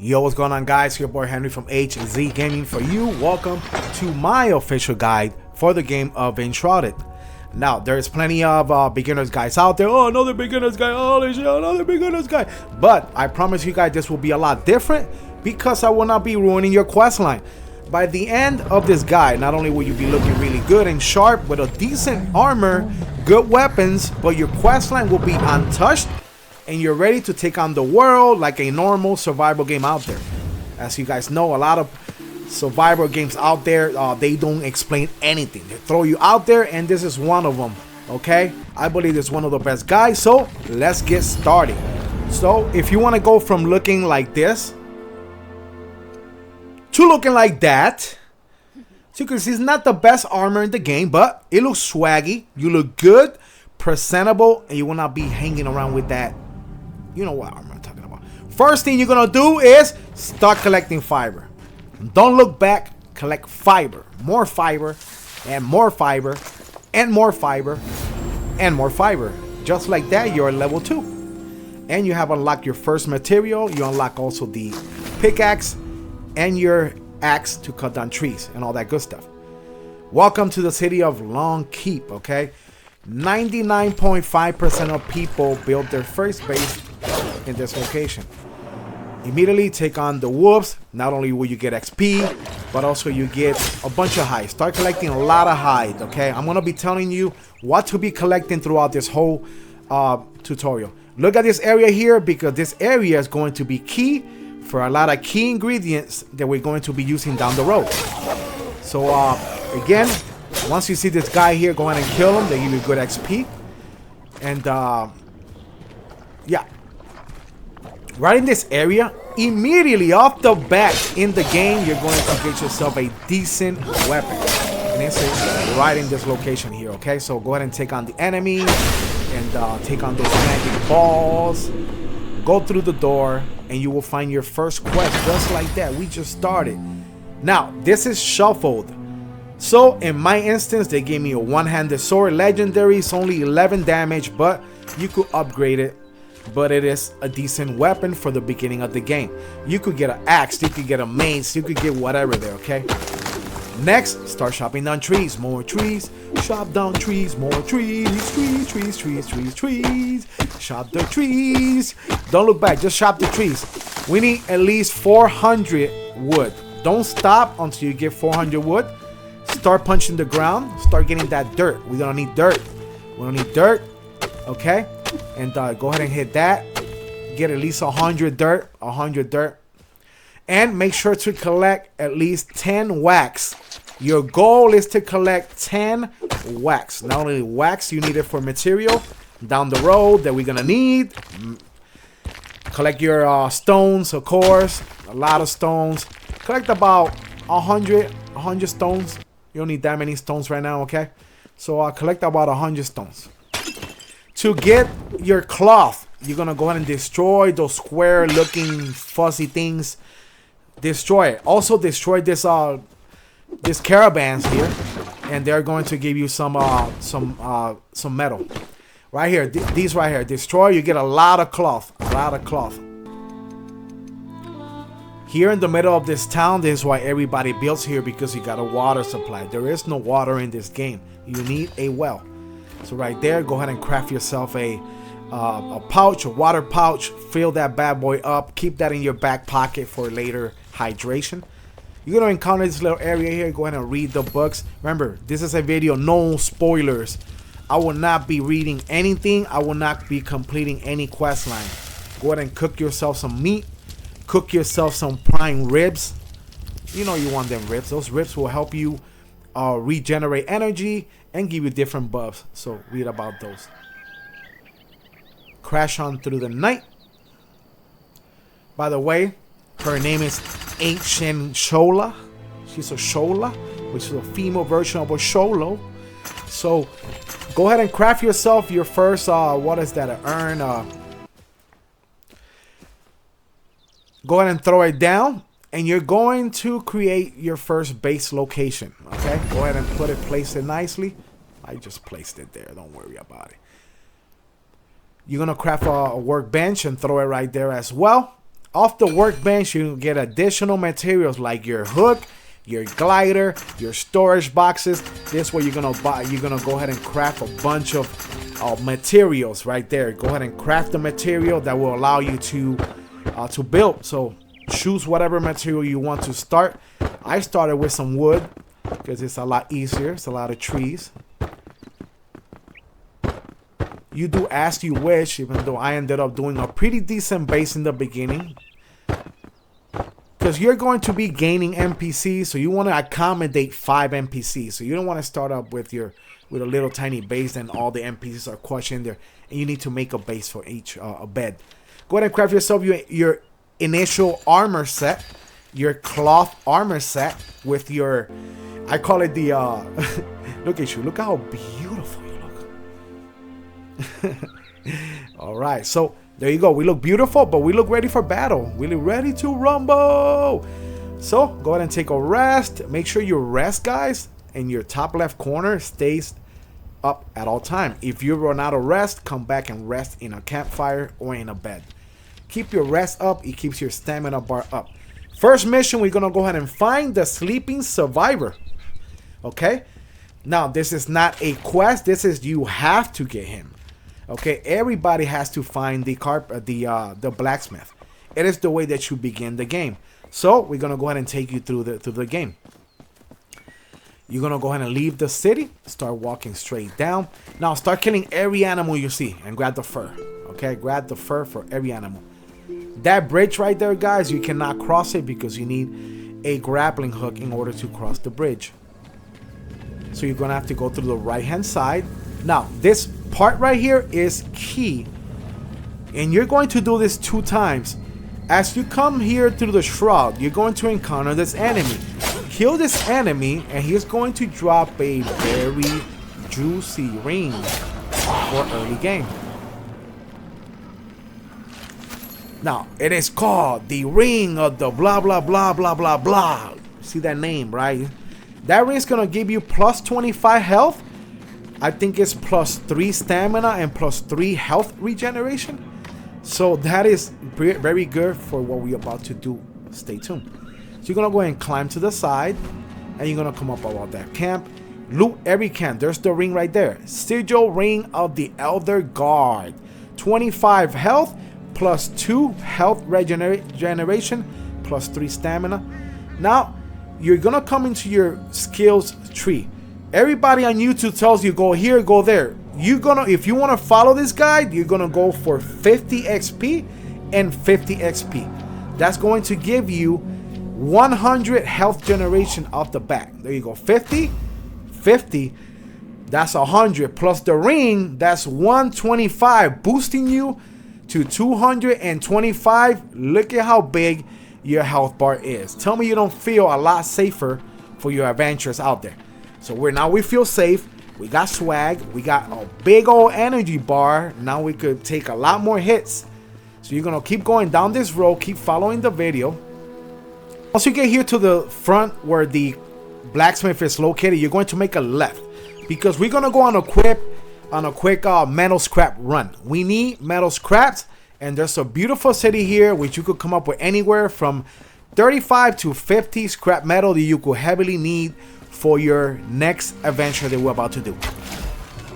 Yo, what's going on, guys? Your boy Henry from HZ Gaming for you. Welcome to my official guide for the game of Enshrouded. Now, there's plenty of beginners guys out there. Oh, another beginners guy. Holy shit, another beginners guy. But I promise you guys this will be a lot different because I will not be ruining your quest line. By the end of this guide, not only will you be looking really good and sharp with a decent armor, good weapons, but your quest line will be untouched and you're ready to take on the world like a normal survival game out there. As you guys know, a lot of survival games out there, they don't explain anything. They throw you out there, and this is one of them, okay? I believe it's one of the best guys, so let's get started. So if you want to go from looking like this to looking like that, so you can see it's not the best armor in the game, but it looks swaggy. You look good, presentable, and you will not be hanging around with that. You know what armor I'm talking about. First thing you're gonna do is start collecting fiber. Don't look back. Collect fiber. More fiber, and more fiber, and more fiber, and more fiber. Just like that, you're at level 2. And you have unlocked your first material. You unlock also the pickaxe and your axe to cut down trees and all that good stuff. Welcome to the city of Long Keep, okay? 99.5% of people build their first base in this location. Immediately take on the wolves. Not only will you get XP, but also you get a bunch of hides. Start collecting a lot of hide, okay? I'm gonna be telling you what to be collecting throughout this whole tutorial. Look at this area here, because this area is going to be key for a lot of key ingredients that we're going to be using down the road. So again, once you see this guy here, go ahead and kill him. They give you good XP. And yeah, right in this area, immediately off the bat in the game, you're going to get yourself a decent weapon. And it's right in this location here, okay? So go ahead and take on the enemy and take on those magic balls. Go through the door and you will find your first quest just like that. We just started. Now, this is shuffled. So in my instance, they gave me a one-handed sword. Legendary, it's only 11 damage, but you could upgrade it. But it is a decent weapon for the beginning of the game. You could get an axe, you could get a mace, you could get whatever there, okay? Next, start chopping down trees. More trees. Chop down trees. More trees. Trees. Chop the trees. Don't look back. Just chop the trees. We need at least 400 wood. Don't stop until you get 400 wood. Start punching the ground. Start getting that dirt. We're gonna need dirt. We don't need dirt. Okay? And go ahead and hit that. Get at least 100 dirt. 100 dirt. And make sure to collect at least 10 wax. Your goal is to collect 10 wax. Not only wax, you need it for material down the road that we're gonna need. Collect your stones, of course. A lot of stones. Collect about 100 stones. You don't need that many stones right now, okay? So collect about 100 stones. To get your cloth, you're gonna go ahead and destroy those square looking fuzzy things. Destroy it. Also destroy this caravans here, and they're going to give you some metal. Right here, these right here. Destroy, you get a lot of cloth. A lot of cloth. Here in the middle of this town, this is why everybody builds here, because you got a water supply. There is no water in this game. You need a well. So right there, go ahead and craft yourself a pouch, a water pouch. Fill that bad boy up. Keep that in your back pocket for later hydration. You're gonna encounter this little area here. Go ahead and read the books. Remember, this is a video, no spoilers. I will not be reading anything. I will not be completing any quest line. Go ahead and cook yourself some meat. Cook yourself some prime ribs. You know you want them ribs. Those ribs will help you regenerate energy and give you different buffs. So read about those. Crash on through the night. By the way, her name is Ancient Shola. She's a Shola, which is a female version of a Sholo. So go ahead and craft yourself your first what is that, an urn? Go ahead and throw it down, and you're going to create your first base location. Okay, go ahead and place it nicely. I just placed it there, don't worry about it. You're gonna craft a workbench and throw it right there as well. Off the workbench, you get additional materials like your hook, your glider, your storage boxes. This way you're gonna buy. You're gonna go ahead and craft a bunch of materials right there. Go ahead and craft the material that will allow you to build. So choose whatever material you want to start. I started with some wood because it's a lot easier. It's a lot of trees. You do as you wish, even though I ended up doing a pretty decent base in the beginning. Because you're going to be gaining NPCs, so you want to accommodate 5 NPCs. So you don't want to start up with a little tiny base and all the NPCs are crushed in there. And you need to make a base for each a bed. Go ahead and craft yourself your initial armor set. Your cloth armor set with your... I call it the... look at you. Look how beautiful you look. Alright, so... there you go. We look beautiful, but we look ready for battle. We look ready to rumble. So go ahead and take a rest. Make sure your rest, guys, in your top left corner stays up at all time. If you run out of rest, come back and rest in a campfire or in a bed. Keep your rest up. It keeps your stamina bar up. First mission, we're going to go ahead and find the sleeping survivor. Okay? Now, this is not a quest. This is you have to get him. Okay, everybody has to find the blacksmith. It is the way that you begin the game. So we're gonna go ahead and take you through the game. You're gonna go ahead and leave the city. Start walking straight down. Now start killing every animal you see and grab the fur. Okay, grab the fur for every animal. That bridge right there, guys, you cannot cross it because you need a grappling hook in order to cross the bridge. So you're gonna have to go through the right hand side. Now this part right here is key, and you're going to do this 2 times. As you come here through the shroud, you're going to encounter this enemy. Kill this enemy and he's going to drop a very juicy ring for early game. Now it is called the ring of the blah blah blah blah blah blah. See that name, right? That ring is gonna give you plus 25 health. I think it's plus 3 stamina and plus 3 health regeneration. So that is very good for what we're about to do. Stay tuned. So you're going to go ahead and climb to the side. And you're going to come up about that camp. Loot every camp. There's the ring right there. Sigil Ring of the Elder Guard. 25 health plus 2 health regeneration plus 3 stamina. Now you're going to come into your skills tree. Everybody on YouTube tells you go here, go there. If you want to follow this guide, you're gonna go for 50 XP and 50 XP. That's going to give you 100 health generation off the bat. There you go. 50, 50. That's 100 plus the ring. That's 125, boosting you to 225. Look at how big your health bar is. Tell me you don't feel a lot safer for your adventures out there. So we feel safe. We got swag. We got a big old energy bar. Now we could take a lot more hits. So you're gonna keep going down this road. Keep following the video. Once you get here to the front where the blacksmith is located, you're going to make a left because we're gonna go on a quick metal scrap run. We need metal scraps, and there's a beautiful city here which you could come up with anywhere from 35 to 50 scrap metal that you could heavily need for your next adventure that we're about to do.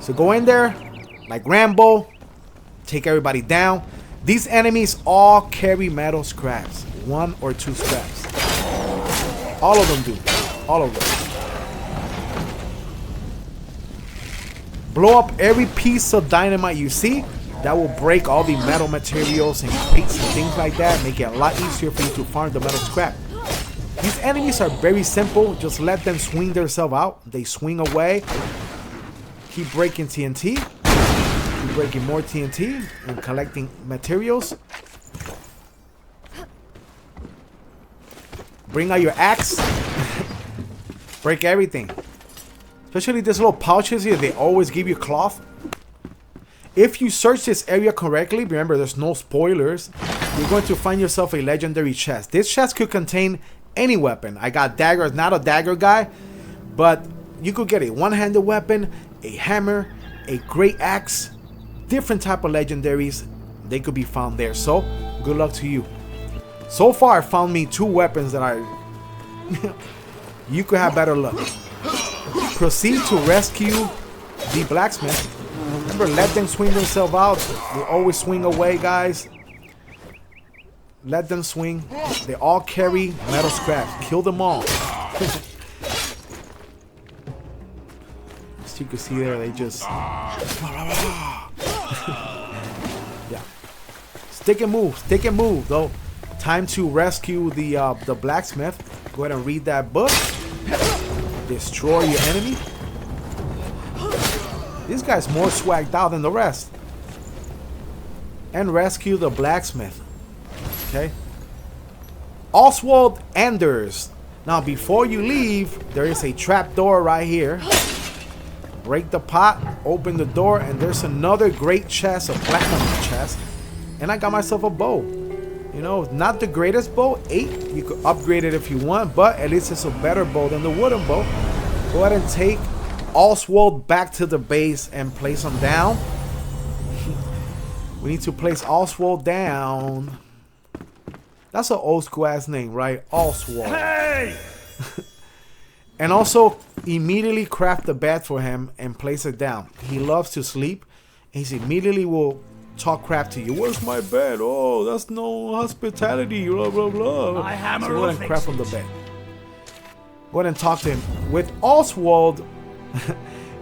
So go in there like Rambo, take everybody down. These enemies all carry metal scraps, 1 or 2 scraps. All of them do. All of them. Blow up every piece of dynamite you see. That will break all the metal materials and crates and things like that. Make it a lot easier for you to farm the metal scrap. These enemies are very simple. Just let them swing themselves out. They swing away. Keep breaking TNT. Keep breaking more TNT and collecting materials. Bring out your axe. Break everything. Especially these little pouches here. They always give you cloth. If you search this area correctly, remember there's no spoilers, you're going to find yourself a legendary chest. This chest could contain any weapon. I got daggers, not a dagger guy, but you could get a one-handed weapon, a hammer, a great axe, different type of legendaries. They could be found there. So good luck to you. So far, I found me 2 weapons that are... you could have better luck. Proceed to rescue the blacksmith. Remember, let them swing themselves out. They always swing away, guys. Let them swing. They all carry metal scraps. Kill them all. As you can see there, they just... yeah. Stick and move, though. Time to rescue the blacksmith. Go ahead and read that book. Destroy your enemy. This guy's more swagged out than the rest. And rescue the blacksmith. Okay. Oswald Anders. Now, before you leave, there is a trap door right here. Break the pot, open the door, and there's another great chest, a platinum chest. And I got myself a bow. You know, not the greatest bow, 8. You could upgrade it if you want, but at least it's a better bow than the wooden bow. Go ahead and take Oswald back to the base and place him down. We need to place Oswald down. That's an old school ass name, right? Oswald. Hey! And also, immediately craft the bed for him and place it down. He loves to sleep. He immediately will talk crap to you. Where's my bed? Oh, that's no hospitality. Blah, blah, blah. My hammer. So go ahead and crap on the bed. Go ahead and talk to him. With Oswald,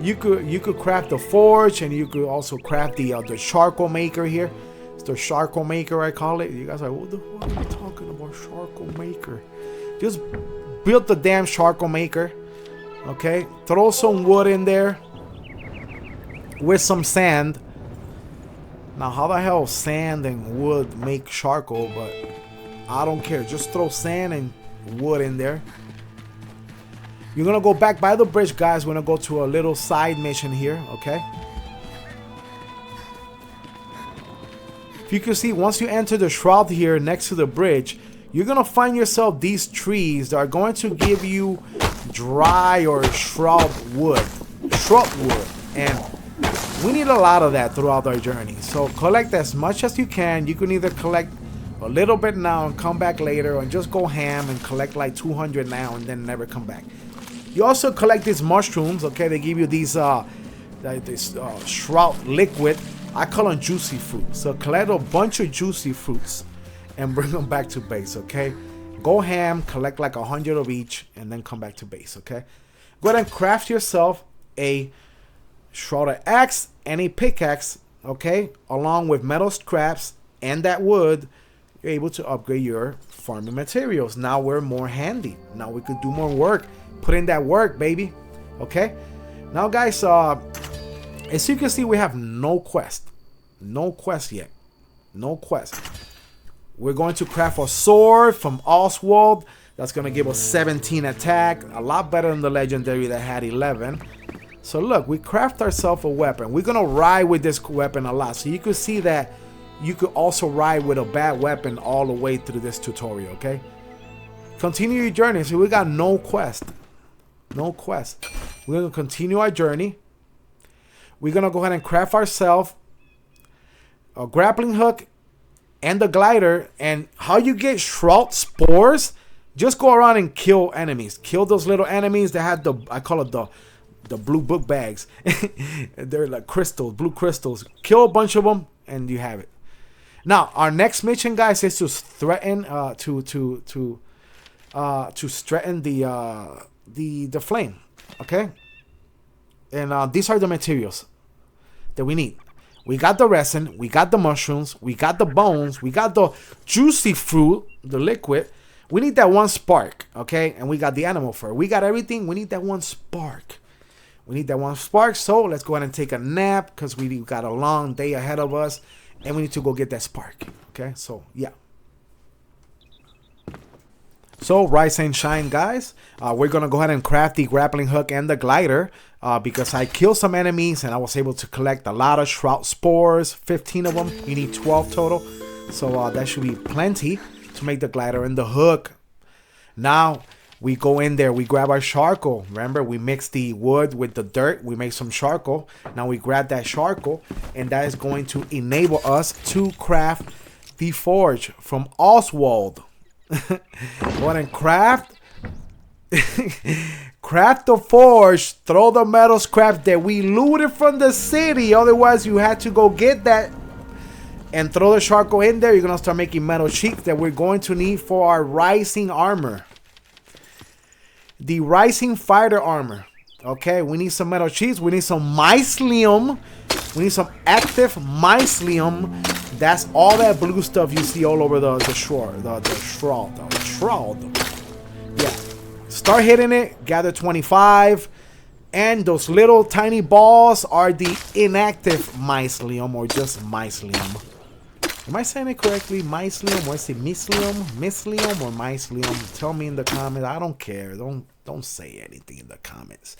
you could craft the forge, and you could also craft the charcoal maker here. It's the charcoal maker, I call it. You guys are like, what the fuck are you talking about, charcoal maker? Just build the damn charcoal maker. Okay, throw some wood in there with some sand. Now, how the hell sand and wood make charcoal? But I don't care. Just throw sand and wood in there. You're gonna go back by the bridge, guys. We're gonna go to a little side mission here. Okay. If you can see, once you enter the shroud here next to the bridge, you're gonna find yourself these trees that are going to give you dry or shrub wood, and we need a lot of that throughout our journey. So collect as much as you can. You can either collect a little bit now and come back later, and just go ham and collect like 200 now and then never come back. You also collect these mushrooms. Okay, they give you these shroud liquid. I call them juicy fruit. So collect a bunch of juicy fruits and bring them back to base. Okay, go ham, collect like 100 of each, and then come back to base. Okay, go ahead and craft yourself a shrouded axe and a pickaxe. Okay, along with metal scraps and that wood, you're able to upgrade your farming materials. Now we're more handy. Now we could do more work. Put in that work, baby. Okay, now guys, as you can see, we have no quest yet. No quest. We're going to craft a sword from Oswald. That's going to give us 17 attack. A lot better than the legendary that had 11. So look, we craft ourselves a weapon. We're going to ride with this weapon a lot. So you can see that you could also ride with a bad weapon all the way through this tutorial, okay? Continue your journey. So we got no quest. No quest. We're going to continue our journey. We're going to go ahead and craft ourselves a grappling hook and the glider. And how you get shroud spores, just go around and kill enemies. Kill those little enemies that have the, I call it the blue book bags. They're like crystals, blue crystals. Kill a bunch of them and you have it. Now, our next mission, guys, is to threaten to threaten the flame. Okay? And these are the materials that we need. We got the resin, we got the mushrooms, we got the bones, we got the juicy fruit, the liquid. We need that one spark, okay? And we got the animal fur. We got everything. We need that one spark. We need that one spark. So let's go ahead and take a nap because we got a long day ahead of us. And we need to go get that spark. Okay, so yeah. So rise and shine, guys. We're going to go ahead and craft the grappling hook and the glider. Because I killed some enemies and I was able to collect a lot of shroud spores. 15 of them. You need 12 total. So that should be plenty to make the glider and the hook. Now we go in there. We grab our charcoal. Remember, we mix the wood with the dirt. We make some charcoal. Now we grab that charcoal. And that is going to enable us to craft the forge from Oswald. Go ahead and craft. Craft the forge. Throw the metal scraps that we looted from the city. Otherwise, you had to go get that and throw the charcoal in there. You're going to start making metal sheets that we're going to need for our rising armor. The rising fighter armor. Okay, we need some metal sheets. We need some mycelium. We need some active mycelium. That's all that blue stuff you see all over the shroud. The shroud. Yeah. Start hitting it. Gather 25. And those little tiny balls are the inactive mycelium, or just mycelium. Am I saying it correctly? Mycelium, or is it mycelium? Mycelium or mycelium? Tell me in the comments. I don't care. Don't say anything in the comments.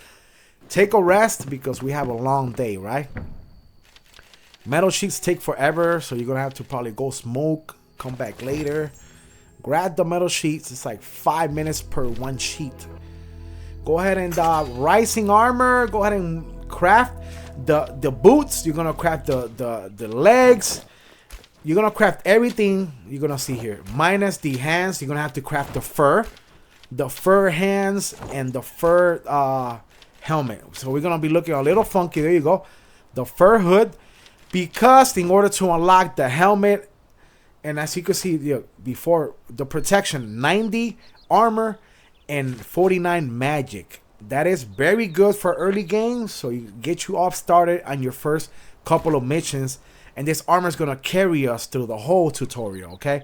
Take a rest because we have a long day, right? Metal sheets take forever, so you're gonna have to probably go smoke, come back later. Grab the metal sheets. It's like 5 minutes per one sheet. Go ahead and rising armor. Go ahead and craft the boots. You're gonna craft the legs. You're gonna craft everything you're gonna see here, minus the hands. You're gonna have to craft the fur hands, and the fur helmet. So we're gonna be looking a little funky. There you go, the fur hood, because in order to unlock the helmet, and as you can see before, the protection 90 armor and 49 magic. That is very good for early games, so you get you off started on your first couple of missions. And this armor is going to carry us through the whole tutorial, okay?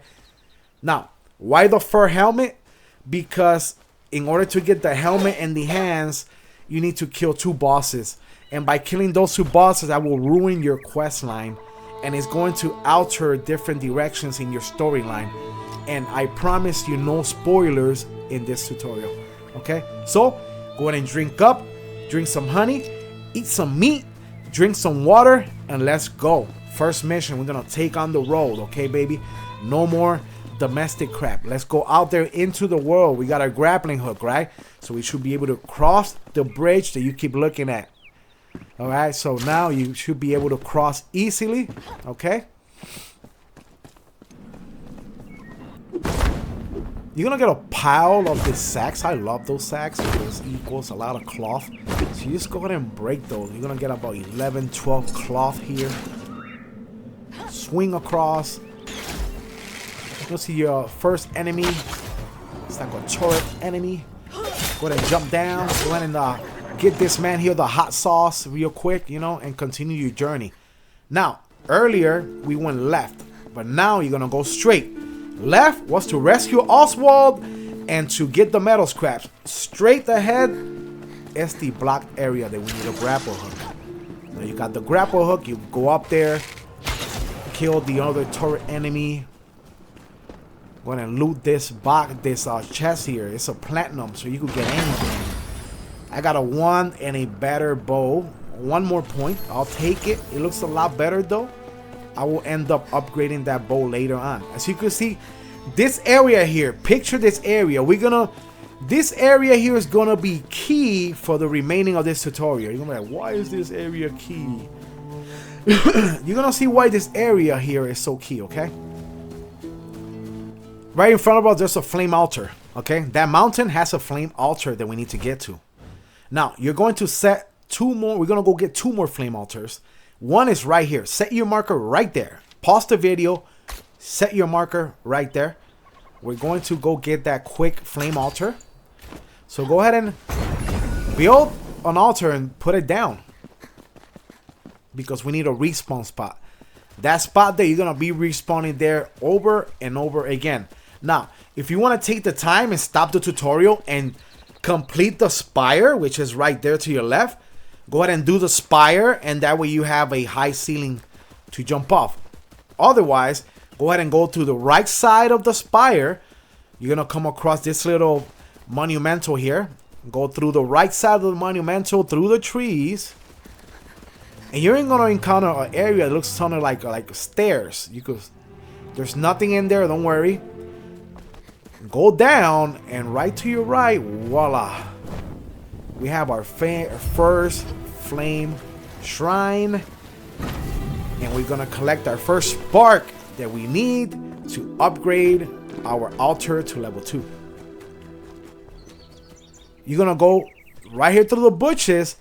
Now, why the fur helmet? Because in order to get the helmet and the hands, you need to kill 2 bosses. And by killing those 2 bosses, that will ruin your quest line. And it's going to alter different directions in your storyline. And I promise you no spoilers in this tutorial, okay? So, go ahead and drink up. Drink some honey. Eat some meat. Drink some water. And let's go. First mission, we're gonna take on the road, okay, baby? No more domestic crap. Let's go out there into the world. We got our grappling hook, right? So we should be able to cross the bridge that you keep looking at. All right, so now you should be able to cross easily, okay? You're gonna get a pile of these sacks. I love those sacks because it equals a lot of cloth. So you just go ahead and break those. You're gonna get about 11, 12 cloth here. Swing across. You'll see your first enemy. It's like a turret enemy. Go ahead and jump down. Go ahead and get this man here the hot sauce real quick, you know, and continue your journey. Now, earlier we went left, but now you're gonna go straight. Left was to rescue Oswald and to get the metal scraps. Straight ahead is the blocked area that we need a grapple hook. Now you got the grapple hook. You go up there. Kill the other turret enemy. Go ahead and loot this box, this chest here. It's a platinum, so you could get anything. I got a 1 and a better bow. 1 more point. I'll take it. It looks a lot better though. I will end up upgrading that bow later on. As you can see, this area here. Picture this area. This area here is gonna be key for the remaining of this tutorial. You're gonna be like, why is this area key? You're gonna see why this area here is so key, okay? Right in front of us, there's a flame altar, okay? That mountain has a flame altar that we need to get to. Now, you're going to set 2 more. We're gonna go get 2 more flame altars. One is right here. Set your marker right there. Pause the video. Set your marker right there. We're going to go get that quick flame altar. So go ahead and build an altar and put it down, because we need a respawn spot. That spot there, you're gonna be respawning there over and over again. Now, if you want to take the time and stop the tutorial and complete the spire, which is right there to your left, go ahead and do the spire, and that way you have a high ceiling to jump off. Otherwise, go ahead and go to the right side of the spire. You're gonna come across this little monumental here. Go through the right side of the monumental, through the trees. And you're gonna encounter an area that looks something like stairs. There's nothing in there, don't worry. Go down, and right to your right, voila. We have our first flame shrine. And we're gonna collect our first spark that we need to upgrade our altar to level 2. You're gonna go right here through the bushes,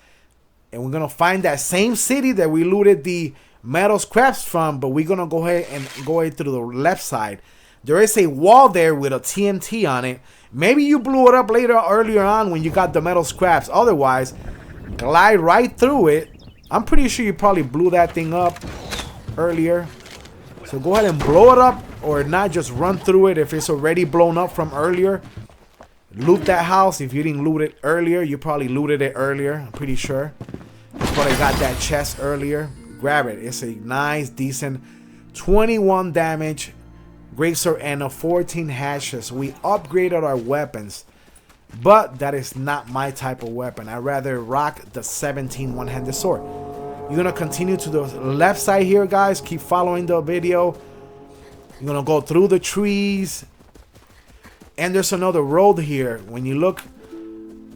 and we're gonna find that same city that we looted the metal scraps from, but we're gonna go ahead and go through the left side. There is a wall there with a TNT on it. Maybe you blew it up earlier on when you got the metal scraps. Otherwise, glide right through it. I'm pretty sure you probably blew that thing up earlier. So go ahead and blow it up, or not, just run through it if it's already blown up from earlier. Loot that house. If you didn't loot it earlier, you probably looted it earlier. I'm pretty sure. You probably got that chest earlier. Grab it. It's a nice, decent 21 damage greatsword and a 14 hashes. We upgraded our weapons, but that is not my type of weapon. I'd rather rock the 17 one-handed sword. You're gonna continue to the left side here, guys. Keep following the video. You're gonna go through the trees, and there's another road here. When you look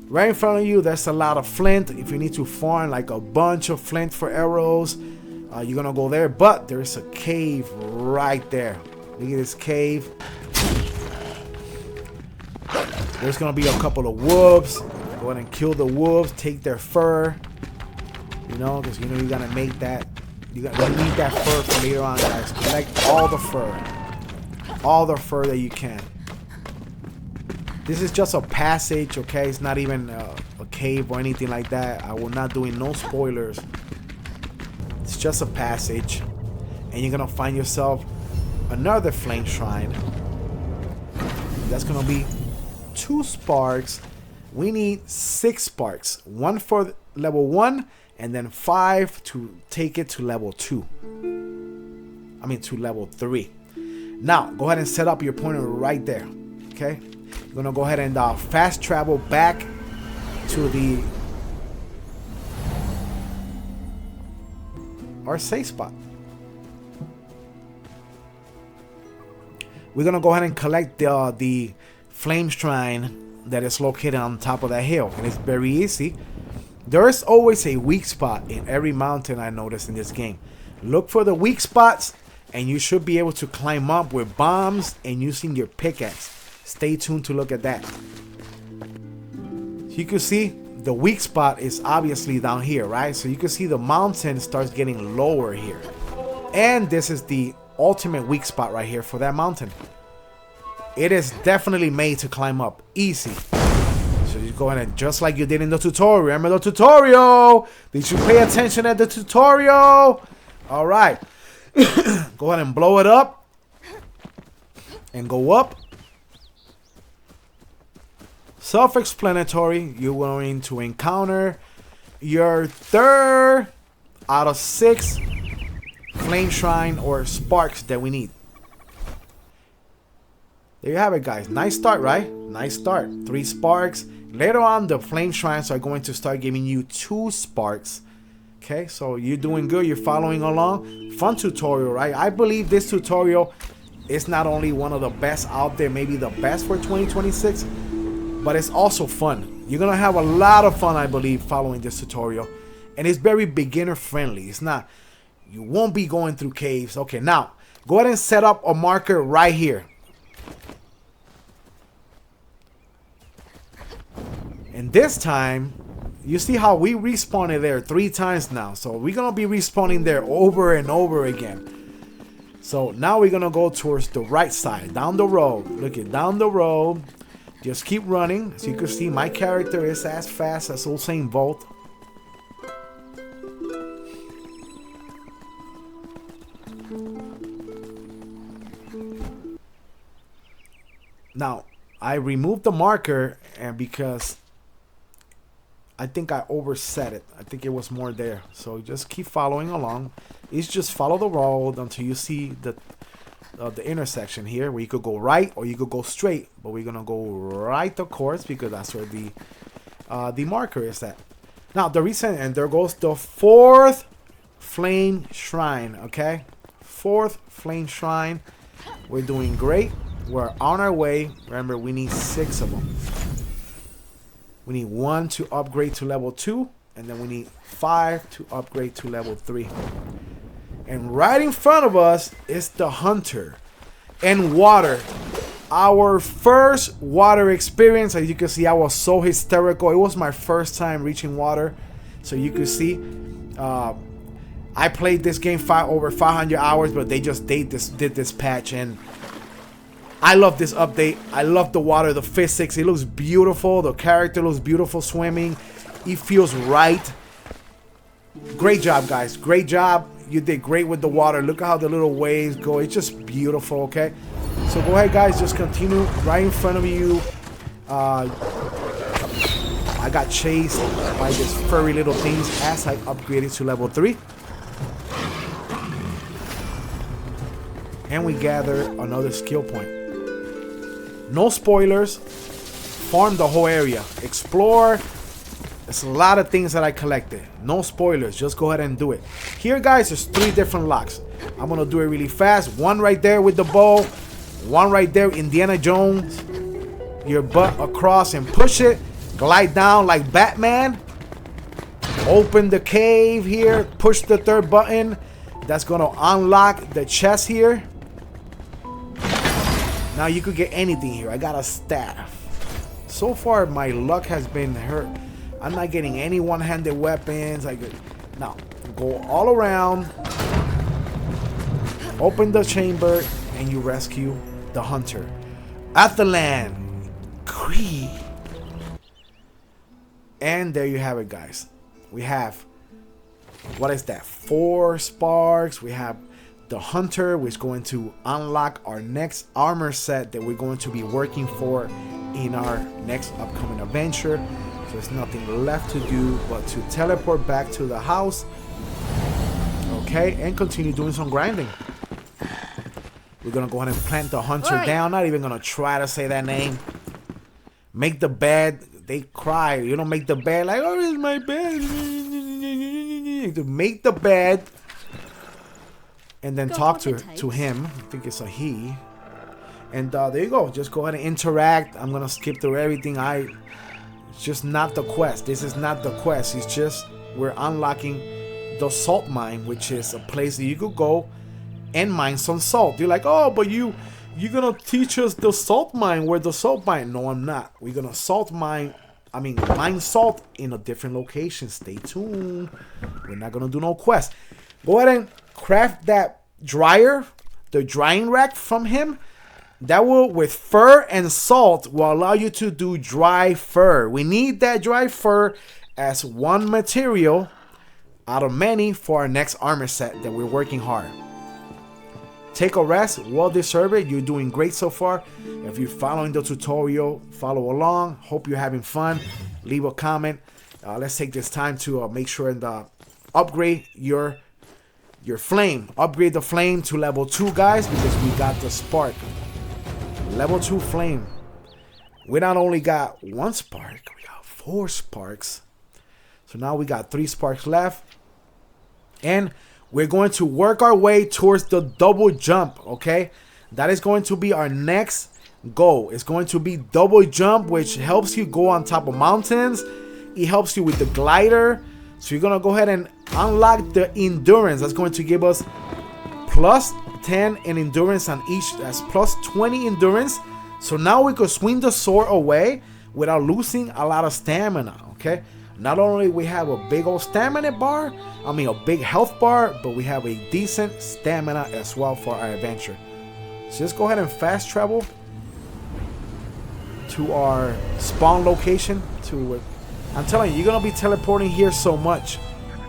right in front of you, there's a lot of flint. If you need to farm like a bunch of flint for arrows, you're gonna go there. But there's a cave right there. Look at this cave. There's gonna be a couple of wolves. Go ahead and kill the wolves. Take their fur. You know, because you know you gotta make that. You need that fur for later on, guys. Collect all the fur that you can. This is just a passage, okay? It's not even a cave or anything like that. I will not doing no spoilers. It's just a passage, and you're gonna find yourself another flame shrine. That's gonna be 2 sparks. We need 6 sparks. 1 for level 1, and then 5 to take it to level 2. I mean to level 3. Now go ahead and set up your pointer right there. Okay, you're gonna go ahead and fast travel back to our safe spot. We're gonna go ahead and collect the flame shrine that is located on top of that hill, and it's very easy. There is always a weak spot in every mountain, I noticed in this game. Look for the weak spots, and you should be able to climb up with bombs and using your pickaxe. Stay tuned to look at that. So you can see the weak spot is obviously down here, right? So you can see the mountain starts getting lower here, and this is the ultimate weak spot right here for that mountain. It is definitely made to climb up easy. So you go ahead and, just like you did in the tutorial. Remember the tutorial? Did you pay attention at the tutorial? All right. Go ahead and blow it up and go up. Self-explanatory. You're going to encounter your 3rd out of 6 flame shrine or sparks that we need. There you have it, guys. Nice start, right? Nice start. 3 sparks. Later on, the flame shrines are going to start giving you 2 sparks. Okay, so you're doing good. You're following along. Fun tutorial, right? I believe this tutorial is not only one of the best out there, maybe the best for 2026, but it's also fun. You're gonna have a lot of fun, I believe, following this tutorial, and it's very beginner friendly. It's not, you won't be going through caves. Okay, now go ahead and set up a marker right here. And this time, you see how we respawned there 3 times now. So we're going to be respawning there over and over again. So now we're going to go towards the right side, down the road. Look at down the road. Just keep running. As you can see, my character is as fast as Usain Bolt. Now, I removed the marker, and because I think I overset it. I think it was more there. So just keep following along. It's just follow the road until you see the intersection here, where you could go right or you could go straight. But we're gonna go right, of course, because that's where the marker is at. Now the reason, and there goes the 4th flame shrine. Okay, 4th flame shrine. We're doing great. We're on our way. Remember, we need 6 of them. We need 1 to upgrade to level 2, and then we need 5 to upgrade to level 3. And right in front of us is the hunter and water. our first water experience. As you can see, I was so hysterical. It was my first time reaching water. So you can see, I played this game over 500 hours, but they just did this patch, and I love this update. I love the water, the physics. It looks beautiful. The character looks beautiful swimming. It feels right. Great job, guys. Great job. You did great with the water. Look at how the little waves go. It's just beautiful, okay? So go ahead, guys. Just continue right in front of you. I got chased by these furry little things as I upgraded to level 3. And we gather another skill point. No spoilers. Farm the whole area. Explore. There's a lot of things that I collected. No spoilers. Just go ahead and do it. Here, guys, there's 3 different locks. I'm going to do it really fast. One right there with the bow. One right there, Indiana Jones. Your butt across and push it. Glide down like Batman. Open the cave here. Push the 3rd button. That's going to unlock the chest here. Now you could get anything here. I got a staff. So far, my luck has been hurt. I'm not getting any one-handed weapons. Now, go all around. Open the chamber, and you rescue the hunter. At the land. Cree. And there you have it, guys. We have, what is that? 4 sparks. We have the hunter, which is going to unlock our next armor set that we're going to be working for in our next upcoming adventure. So there's nothing left to do but to teleport back to the house. Okay, and continue doing some grinding. We're gonna go ahead and plant the hunter down. Not even gonna try to say that name. Make the bed. They cry. You don't make the bed like, oh, it's my bed. To make the bed. And then talk to him. I think it's a he. And there you go. Just go ahead and interact. I'm gonna skip through everything. It's just not the quest. This is not the quest. It's just we're unlocking the salt mine, which is a place that you could go and mine some salt. You're like, oh, but you're gonna teach us the salt mine. Where the salt mine? No, I'm not. We're gonna mine salt in a different location. Stay tuned. We're not gonna do no quest. Go ahead and craft that dryer, the drying rack from him. That will, with fur and salt, will allow you to do dry fur. We need that dry fur as one material out of many for our next armor set that we're working hard. Take a rest, well deserved it. You're doing great so far. If you're following the tutorial, follow along. Hope you're having fun. Leave a comment. Let's take this time to make sure and upgrade your flame. Upgrade the flame to level 2, guys, because we got the spark. Level 2 flame. We not only got 1 spark, we got 4 sparks. So now we got 3 sparks left. And we're going to work our way towards the double jump, okay? That is going to be our next goal. It's going to be double jump, which helps you go on top of mountains. It helps you with the glider. So you're going to go ahead and unlock the endurance. That's going to give us plus 10 in endurance on each. That's plus 20 endurance. So now we could swing the sword away without losing a lot of stamina, okay? Not only we have a big old stamina bar, a big health bar, but we have a decent stamina as well for our adventure. So just go ahead and fast travel to our spawn location. I'm telling you, you're going to be teleporting here so much.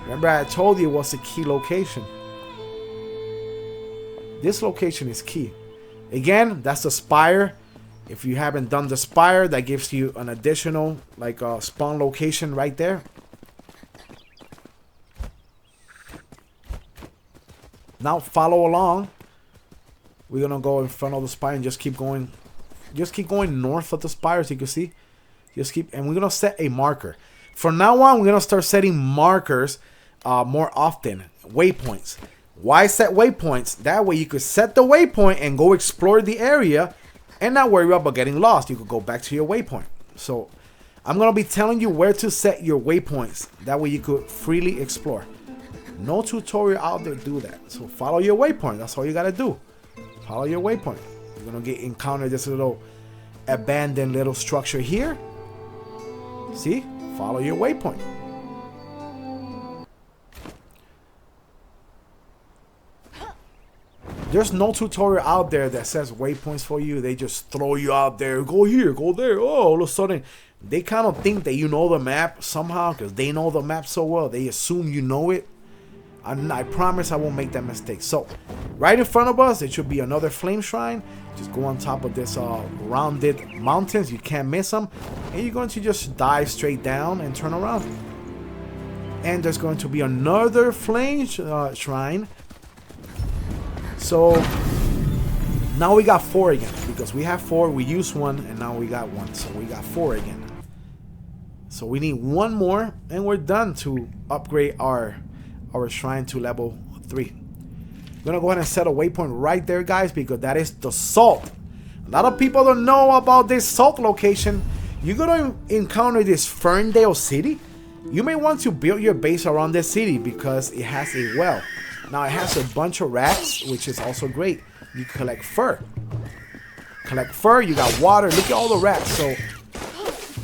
Remember, I told you it was a key location. This location is key. Again, that's the spire. If you haven't done the spire, that gives you an additional spawn location right there. Now follow along. We're gonna go in front of the spire and just keep going. Just keep going north of the spire, so you can see. And we're gonna set a marker. From now on, we're gonna start setting markers more often. Waypoints. Why set waypoints? That way you could set the waypoint and go explore the area and not worry about getting lost. You could go back to your waypoint. So I'm going to be telling you where to set your waypoints. That way you could freely explore. No tutorial out there do that. So follow your waypoint. That's all you got to do. Follow your waypoint. You're gonna encounter this little abandoned little structure here. See? Follow your waypoint. There's no tutorial out there that says waypoints for you. They just throw you out there. Go here, go there. Oh, all of a sudden, they kind of think that you know the map somehow because they know the map so well. They assume you know it. I promise I won't make that mistake. So, right in front of us, it should be another flame shrine. Just go on top of this rounded mountains. You can't miss them. And you're going to just dive straight down and turn around. And there's going to be another flame shrine. So now we got 4 again, because we have 4, we used 1, and now we got 1, so we got 4 again. So we need 1 more, and we're done to upgrade our shrine to level 3. I'm gonna go ahead and set a waypoint right there, guys, because that is the salt. A lot of people don't know about this salt location. You're gonna encounter this Ferndale city. You may want to build your base around this city because it has a well. Now it has a bunch of rats, which is also great. You collect fur. Collect fur, you got water. Look at all the rats. So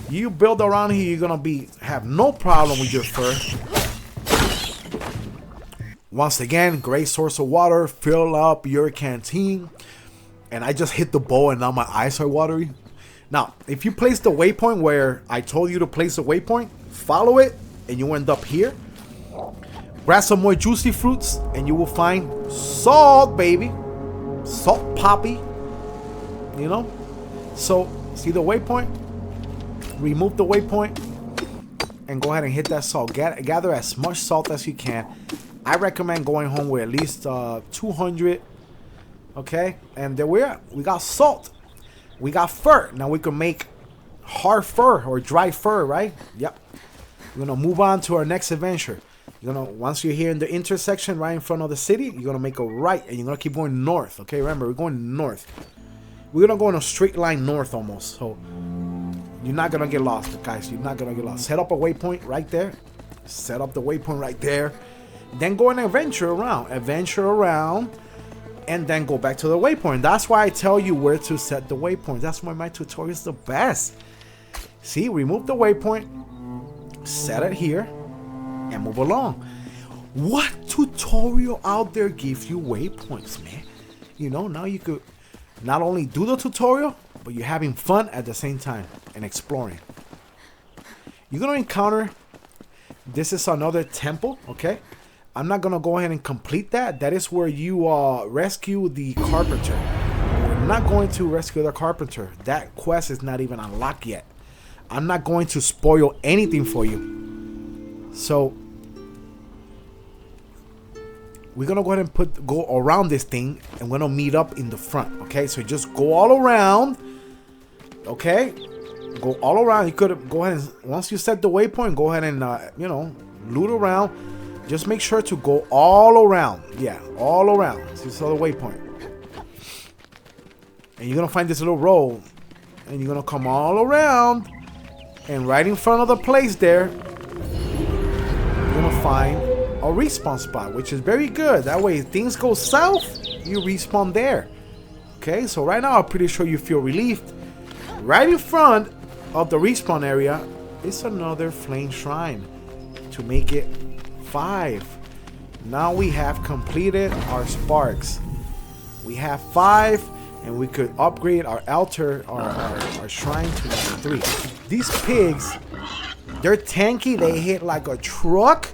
you build around here, you're gonna have no problem with your fur. Once again, great source of water. Fill up your canteen. And I just hit the bowl and now my eyes are watery. Now, if you place the waypoint where I told you to place the waypoint, follow it and you end up here. Grab some more juicy fruits and you will find salt, baby. Salt poppy. You know? So, see the waypoint? Remove the waypoint and go ahead and hit that salt. Gather as much salt as you can. I recommend going home with at least 200. Okay? And there we got salt. We got fur. Now we can make hard fur or dry fur, right? Yep. We're going to move on to our next adventure. Once you're here in the intersection right in front of the city, you're gonna make a right and you're gonna keep going north. Okay, remember, we're going north. We're gonna go in a straight line north almost. So you're not gonna get lost, guys. You're not gonna get lost. Set up a waypoint right there. Set up the waypoint right there. Then go and adventure around. Adventure around. And then go back to the waypoint. That's why I tell you where to set the waypoint. That's why my tutorial is the best. See, remove the waypoint. Set it here. And move along. What tutorial out there gives you waypoints, man? You know, now you could not only do the tutorial, but you're having fun at the same time and exploring. You're gonna encounter, this is another temple, okay? I'm not gonna go ahead and complete that. That is where you rescue the carpenter. We're not going to rescue the carpenter. That quest is not even unlocked yet. I'm not going to spoil anything for you. So we're gonna go ahead and go around this thing and we're gonna meet up in the front. Okay, so just go all around. Okay, go all around. You could go ahead and once you set the waypoint, go ahead and you know, loot around. Just make sure to go all around. Yeah, all around. So you saw the waypoint, and you're gonna find this little road, and you're gonna come all around, and right in front of the place there, gonna find a respawn spot, which is very good. That way, if things go south, you respawn there. Okay, so right now, I'm pretty sure you feel relieved. Right in front of the respawn area is another flame shrine to make it 5. Now we have completed our sparks. We have 5, and we could upgrade our altar, our shrine to level 3. These pigs, they're tanky. They hit like a truck.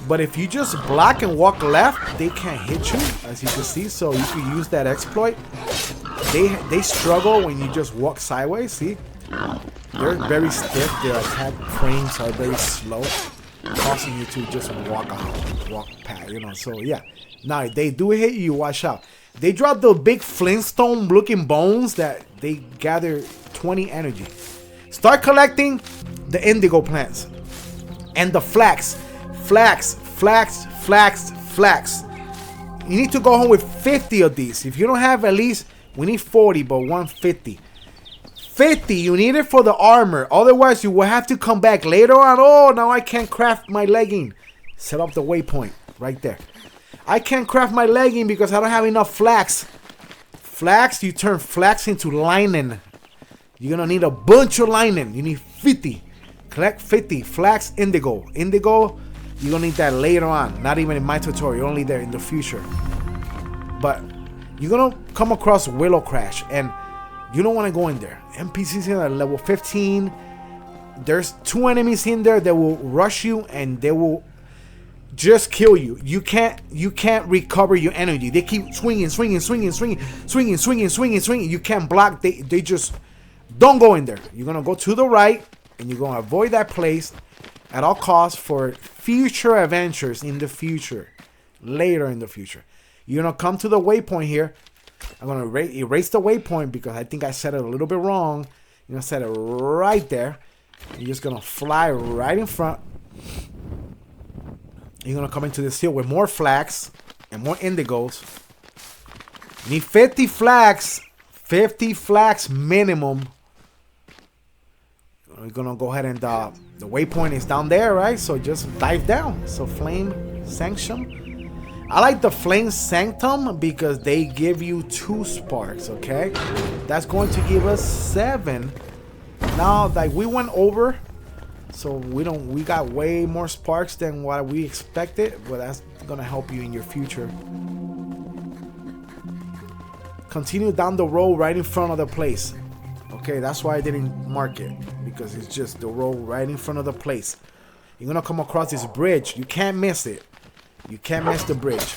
But if you just block and walk left, they can't hit you, as you can see. So you can use that exploit. They struggle when you just walk sideways. See, they're very stiff. Their attack frames are very slow, causing you to just walk past. You know. So yeah. Now if they do hit you, watch out. They drop the big Flintstone-looking bones that they gather 20 energy. Start collecting the indigo plants and the flax. Flax. You need to go home with 50 of these. If you don't have at least, we need 40, but 150. 50, you need it for the armor. Otherwise, you will have to come back later on. Oh, now I can't craft my legging. Set up the waypoint right there. I can't craft my legging because I don't have enough flax. Flax, you turn flax into linen. You're gonna need a bunch of linen. You need 50. Collect 50. Flax, indigo. Indigo, you're gonna need that later on. Not even in my tutorial, only there in the future. But you're gonna come across Willow Crash, and you don't want to go in there. NPCs in at level 15. There's 2 enemies in there that will rush you, and they will just kill you. You can't recover your energy. They keep swinging. You can't block. They just don't go in there. You're gonna go to the right, and you're gonna avoid that place at all costs for future adventures in the future, later in the future. You're gonna come to the waypoint here. I'm gonna erase the waypoint because I think I said it a little bit wrong. You're gonna set it right there. You're just gonna fly right in front. You're gonna come into this hill with more flax and more indigos. You need 50 flax. 50 flax minimum. We're gonna go ahead and the waypoint is down there, right? So just dive down. So flame Sanctum. I like the flame Sanctum because they give you 2 sparks, okay? That's going to give us 7. Now, like, we went over, so we got way more sparks than what we expected, but that's gonna help you in your future. Continue down the road right in front of the place. Okay, that's why I didn't mark it, because it's just the road right in front of the place. You're gonna come across this bridge. You can't miss it. You can't miss the bridge.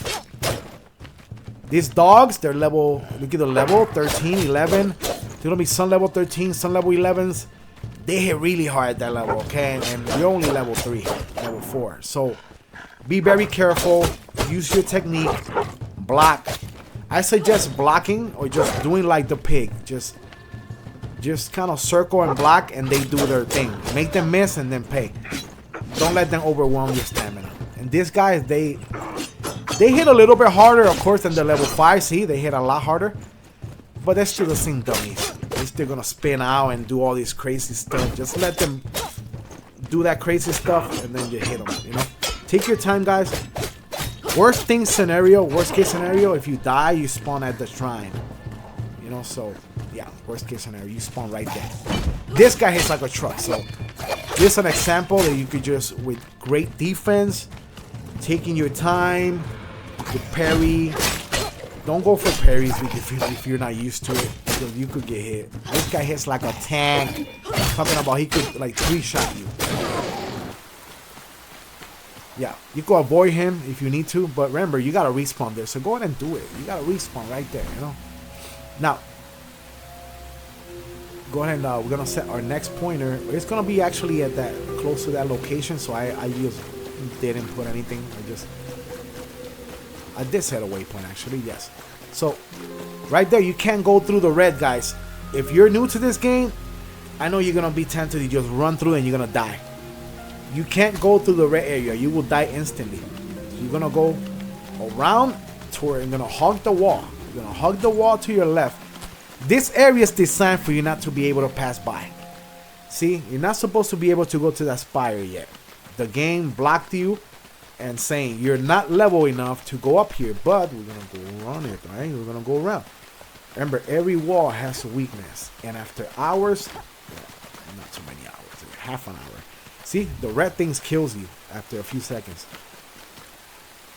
These dogs, they're level, look at the level, 13, 11. They're gonna be some level 13, some level 11s. They hit really hard at that level, okay? And you're only level 3, level 4. So be very careful. Use your technique. Block. I suggest blocking or just doing like the pig. Just kind of circle and block, and they do their thing. Make them miss and then pay. Don't let them overwhelm your stamina. And these guys, they hit a little bit harder, of course, than the level 5. See, they hit a lot harder. But they're still the same dummies. They're still going to spin out and do all this crazy stuff. Just let them do that crazy stuff, and then you hit them, you know. Take your time, guys. Worst case scenario, if you die, you spawn at the shrine. You know, so, yeah, worst case scenario, you spawn right there. This guy hits like a truck, so this is an example that you could just, with great defense, taking your time with parry. Don't go for parries if you're not used to it, because you could get hit. This guy hits like a tank. Talking about he could like 3-shot you. Yeah, you can avoid him if you need to, but remember, you gotta respawn there. So go ahead and do it. You gotta respawn right there, you know. Now, go ahead and we're gonna set our next pointer. It's gonna be actually at that close to that location, so I just didn't put anything. I did set a waypoint actually, yes. So right there, you can't go through the red, guys. If you're new to this game, I know you're gonna be tempted to just run through and you're gonna die. You can't go through the red area. You will die instantly. So you're gonna go around to where you're gonna hug the wall. You're gonna hug the wall to your left. This area is designed for you not to be able to pass by. See, you're not supposed to be able to go to that spire yet. The game blocked you and saying you're not level enough to go up here, but we're gonna go around it, right? We're gonna go around. Remember, every wall has a weakness, and after hours, well, not too many hours, half an hour. See, the red things kills you after a few seconds.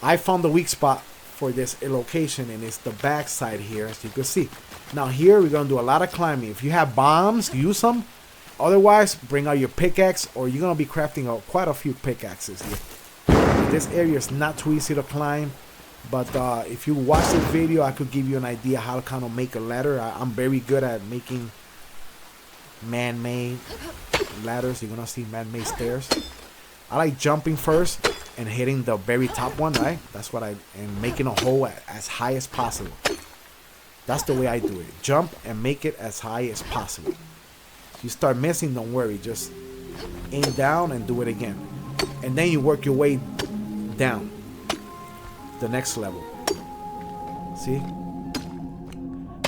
I found the weak spot for this location, and it's the back side here, as you can see. Now here we're gonna do a lot of climbing. If you have bombs, use them. Otherwise, bring out your pickaxe, or you're gonna be crafting quite a few pickaxes here. This area is not too easy to climb, but if you watch this video, I could give you an idea how to kind of make a ladder. I'm very good at making man-made ladders. You're gonna see man-made stairs. I like jumping first and hitting the very top one, right? That's what and making a hole as high as possible. That's the way I do it. Jump and make it as high as possible. If you start missing, don't worry. Just aim down and do it again. And then you work your way down the next level. See?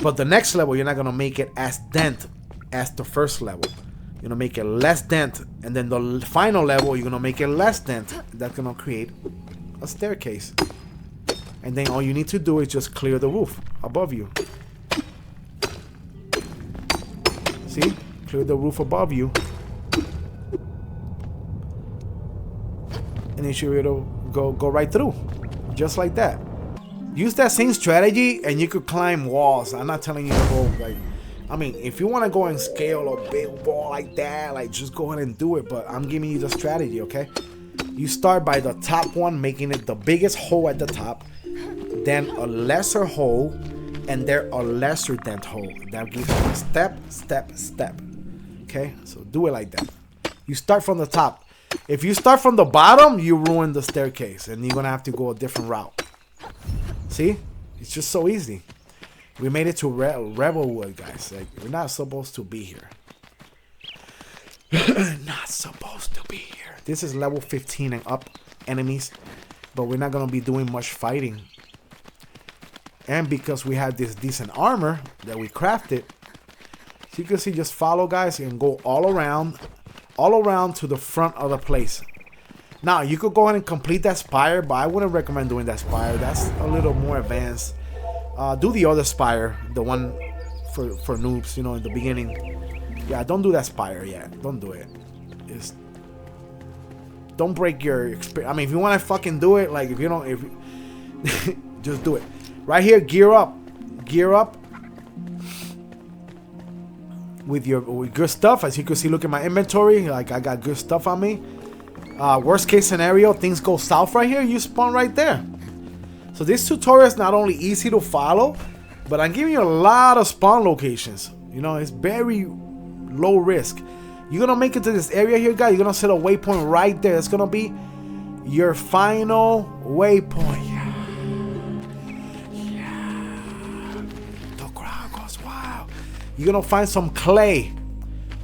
But the next level, you're not going to make it as dent as the first level. You're going to make it less dent. And then the final level, you're going to make it less dent. That's going to create a staircase. And then all you need to do is just clear the roof above you. See? Clear the roof above you. And then you should be able to go right through. Just like that. Use that same strategy and you could climb walls. I'm not telling you to go like... I mean, if you want to go and scale a big wall like that, like just go ahead and do it. But I'm giving you the strategy, okay? You start by the top one, making it the biggest hole at the top. Then a lesser hole. And there a lesser dent hole. That gives you a step, step, step. Okay? So do it like that. You start from the top. If you start from the bottom, you ruin the staircase. And you're going to have to go a different route. See? It's just so easy. We made it to Revelwood, guys. Like, we're not supposed to be here. Not supposed to be here. This is level 15 and up enemies. But we're not going to be doing much fighting. And because we have this decent armor that we crafted. So you can see, just follow, guys, and go all around to the front of the place. Now, you could go ahead and complete that spire, but I wouldn't recommend doing that spire. That's a little more advanced. Do the other spire, the one for noobs, you know, in the beginning. Yeah, don't do that spire yet. Don't do it. Don't break your experience. I mean, if you want to fucking do it, like, if you don't, just do it. Right here, gear up. Gear up. With good stuff. As you can see, look at my inventory. Like, I got good stuff on me. Worst case scenario, things go south right here, you spawn right there. So this tutorial is not only easy to follow, but I'm giving you a lot of spawn locations. You know, it's very low risk. You're gonna make it to this area here, guys. You're gonna set a waypoint right there. It's gonna be your final waypoint. Yeah. The crowd goes wild. You're gonna find some clay.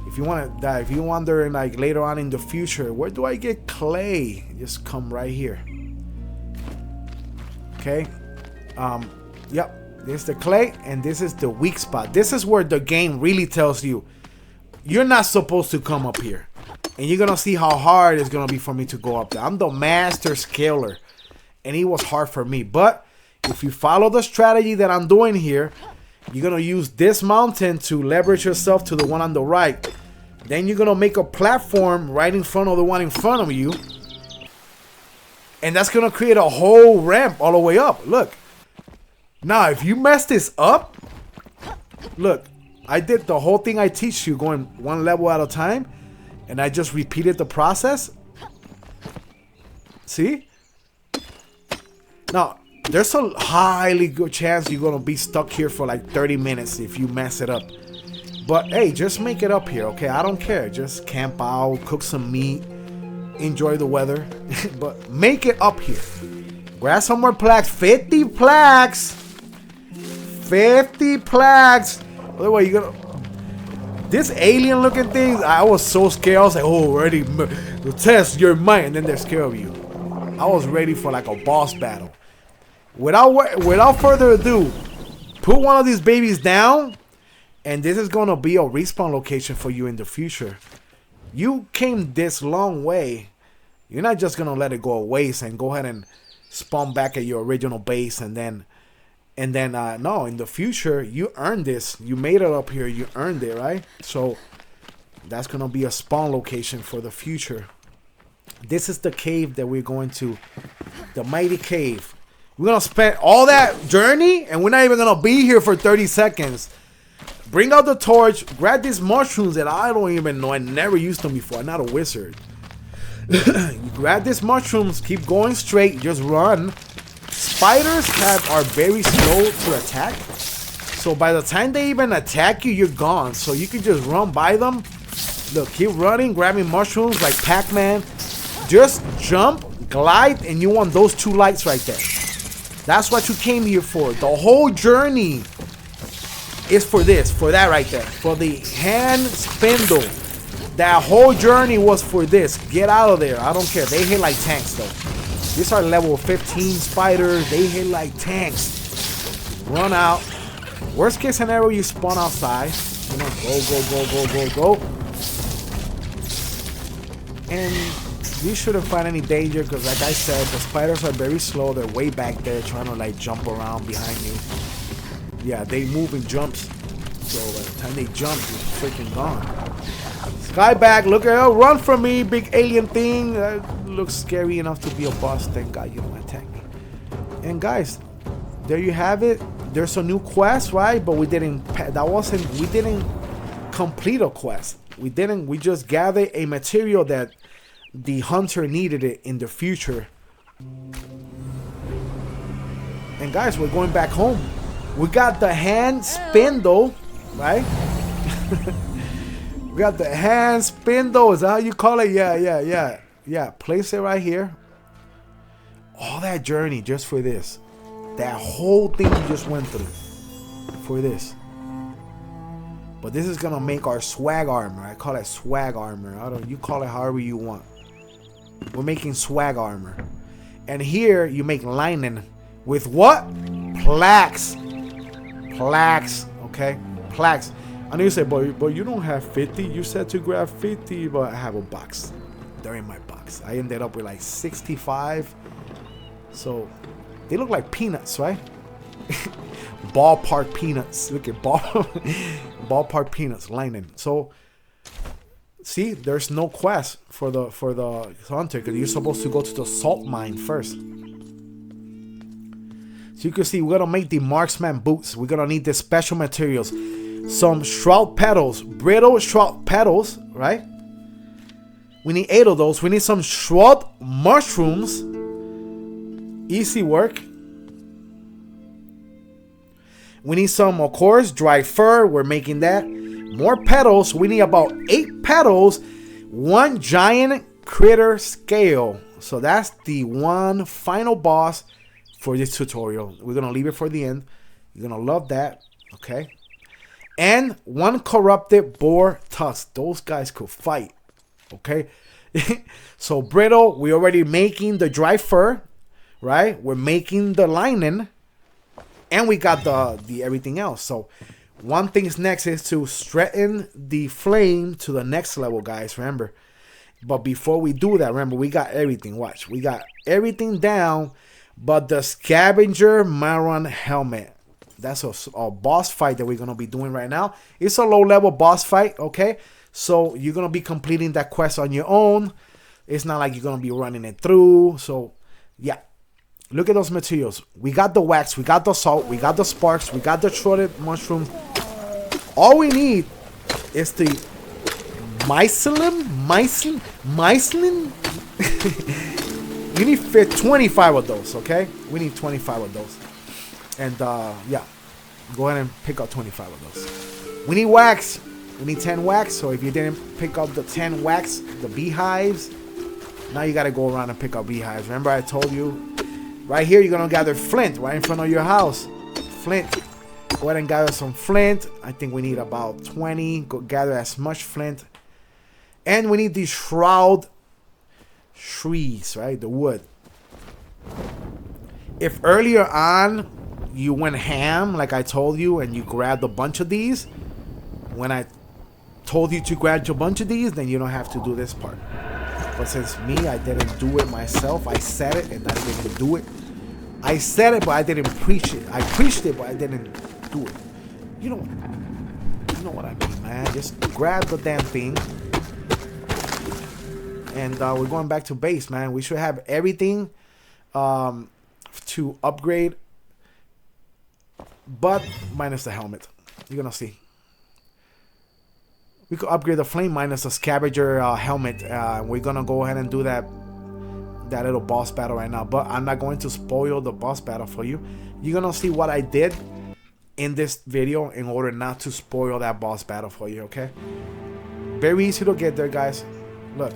If you want to die, if you wonder like later on in the future, where do I get clay? Just come right here. Okay. Yep. This is the clay, and this is the weak spot. This is where the game really tells you you're not supposed to come up here. And you're gonna see how hard it's gonna be for me to go up there. I'm the master scaler, and it was hard for me. But if you follow the strategy that I'm doing here, you're gonna use this mountain to leverage yourself to the one on the right. Then you're gonna make a platform right in front of the one in front of you. And that's gonna create a whole ramp all the way up. Look. Now, if you mess this up, look, I did the whole thing I teach you, going one level at a time, and I just repeated the process. See? Now, there's a highly good chance you're gonna be stuck here for like 30 minutes if you mess it up. But hey, just make it up here, okay? I don't care. Just camp out, cook some meat, enjoy the weather, but make it up here. Grab some more plaques. 50 plaques. 50 plaques. Otherwise, you're gonna. This alien looking things, I was so scared. I was like, oh, ready to test your might, and then they're scared of you. I was ready for like a boss battle. Without further ado, put one of these babies down, and this is gonna be a respawn location for you in the future. You came this long way. You're not just gonna let it go a waste and go ahead and spawn back at your original base, and then no, in the future you earned this. You made it up here. You earned it, right? So that's gonna be a spawn location for the future. This is the cave that we're going to, the mighty cave. We're gonna spend all that journey, and we're not even gonna be here for 30 seconds. Bring out the torch, grab these mushrooms that I don't even know. I never used them before. I'm not a wizard. You grab these mushrooms, keep going straight, just run. Spiders are very slow to attack. So by the time they even attack you, you're gone. So you can just run by them. Look, keep running, grabbing mushrooms like Pac-Man. Just jump, glide, and you want those 2 lights right there. That's what you came here for. The whole journey is for this, for that right there. For the hand spindle. That whole journey was for this. Get out of there. I don't care. They hit like tanks though. These are level 15 spiders. They hit like tanks. Run out. Worst case scenario, you spawn outside. You know, go. And you shouldn't find any danger because like I said, the spiders are very slow. They're way back there trying to like jump around behind you. Yeah, they move in jumps. So by the time they jump, you're freaking gone. Skyback, look at her, run from me, big alien thing. That looks scary enough to be a boss. Thank God you don't attack me. And guys, there you have it. There's a new quest, right? But we didn't complete a quest. We just gathered a material that the hunter needed it in the future. And guys, we're going back home. We got the hand spindle, right? We got the hand spindle. Is that how you call it? Yeah. Place it right here. All that journey just for this. That whole thing you just went through for this. But this is gonna make our swag armor. I call it swag armor. You call it however you want. We're making swag armor. And here you make lining with what? Plaques. Plaques. Okay? Plaques. I know you say, but you don't have 50. You said to grab 50, but I have a box. They're in my box. I ended up with like 65. So they look like peanuts, right? Ballpark peanuts. Look at ballpark peanuts lining. So see, there's no quest for the hunter because you're supposed to go to the salt mine first. So you can see we're gonna make the marksman boots. We're gonna need the special materials. Some shroud petals, brittle shroud petals, right? We need 8 of those. We need some shroud mushrooms. Easy work. We need some, of course, dry fur. We're making that. More petals. We need about 8 petals. 1 giant critter scale. So that's the one final boss for this tutorial. We're going to leave it for the end. You're going to love that. Okay. And 1 corrupted boar tusk. Those guys could fight. Okay. So brittle. We're already making the dry fur. Right. We're making the lining. And we got the everything else. So one thing next is to straighten the flame to the next level, guys. Remember. But before we do that, remember, we got everything. Watch. We got everything down. But the Scavenger Maron helmet. That's a boss fight that we're going to be doing right now. It's a low-level boss fight, okay? So you're going to be completing that quest on your own. It's not like you're going to be running it through. So, yeah. Look at those materials. We got the wax. We got the salt. We got the sparks. We got the shredded mushrooms. All we need is the mycelium. You need 25 of those, okay? We need 25 of those. And, yeah. Go ahead and pick up 25 of those. We need wax. We need 10 wax. So if you didn't pick up the 10 wax, the beehives, now you got to go around and pick up beehives. Remember I told you, right here, you're going to gather flint right in front of your house. Flint. Go ahead and gather some flint. I think we need about 20. Go gather as much flint. And we need the shroud trees, right? The wood. If earlier on you went ham, like I told you, and you grabbed a bunch of these, when I told you to grab a bunch of these, then you don't have to do this part. But since me, I didn't do it myself. I said it and I didn't do it. I said it, but I didn't preach it. I preached it, but I didn't do it. You know what I mean, man. Just grab the damn thing. And we're going back to base, man. We should have everything to upgrade, but minus the helmet. You're gonna see. We could upgrade the flame minus the scavenger helmet. We're gonna go ahead and do that little boss battle right now. But I'm not going to spoil the boss battle for you. You're gonna see what I did in this video in order not to spoil that boss battle for you. Okay? Very easy to get there, guys. Look.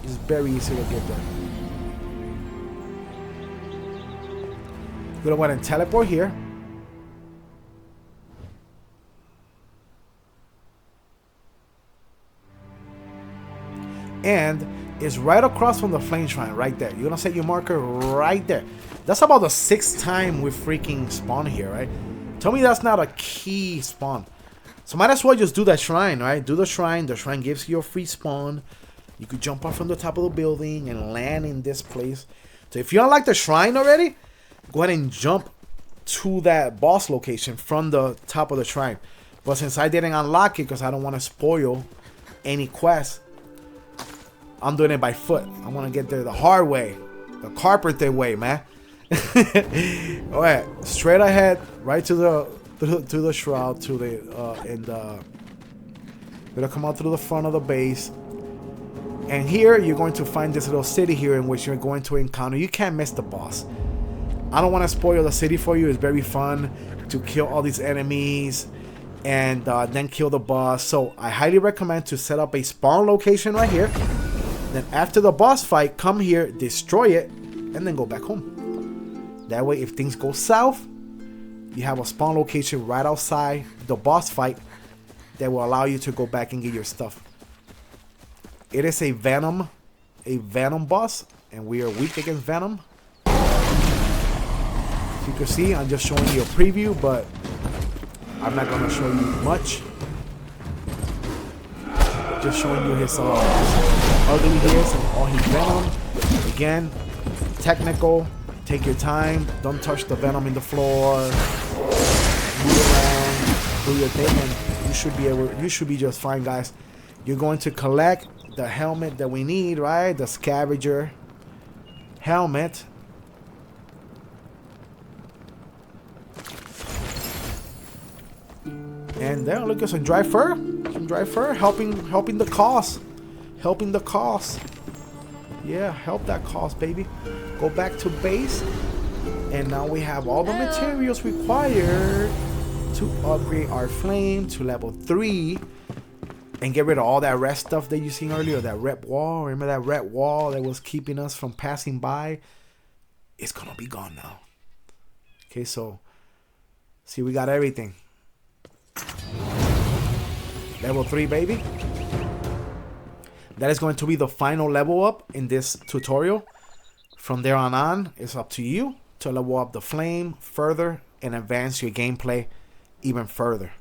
It's very easy to get there. We're gonna go ahead and teleport here. And it's right across from the flame shrine, right there. You're gonna set your marker right there. That's about the 6th time we freaking spawn here, right? Tell me that's not a key spawn. So might as well just do that shrine, right? Do the shrine. The shrine gives you a free spawn. You could jump off from the top of the building and land in this place. So if you don't like the shrine already, go ahead and jump to that boss location from the top of the shrine. But since I didn't unlock it because I don't want to spoil any quest, I'm doing it by foot. I want to get there the hard way, the carpenter way, man. All right, straight ahead, right to the shroud, to the gonna come out through the front of the base. And here you're going to find this little city here in which you're going to encounter. You can't miss the boss. I don't want to spoil the city for you. It's very fun to kill all these enemies and then kill the boss. So I highly recommend to set up a spawn location right here. Then after the boss fight, come here, destroy it, and then go back home. That way, if things go south, you have a spawn location right outside the boss fight that will allow you to go back and get your stuff. It is a Venom boss, and we are weak against Venom. As you can see, I'm just showing you a preview, but I'm not going to show you much. Just showing you his ugly he is and all his Venom. Again, technical. Take your time. Don't touch the Venom in the floor. Move around. Do your thing, and you should be just fine, guys. You're going to collect the helmet that we need, right? The Scavenger helmet. And there, look at some dry fur. Some dry fur helping the cause. Helping the cause. Yeah, help that cause, baby. Go back to base. And now we have all the materials required to upgrade our flame to level 3. And get rid of all that red stuff that you seen earlier. That red wall. Remember that red wall that was keeping us from passing by? It's going to be gone now. Okay, so. See, we got everything. Level 3, baby. That is going to be the final level up in this tutorial. From there on, it's up to you to level up the flame further and advance your gameplay even further.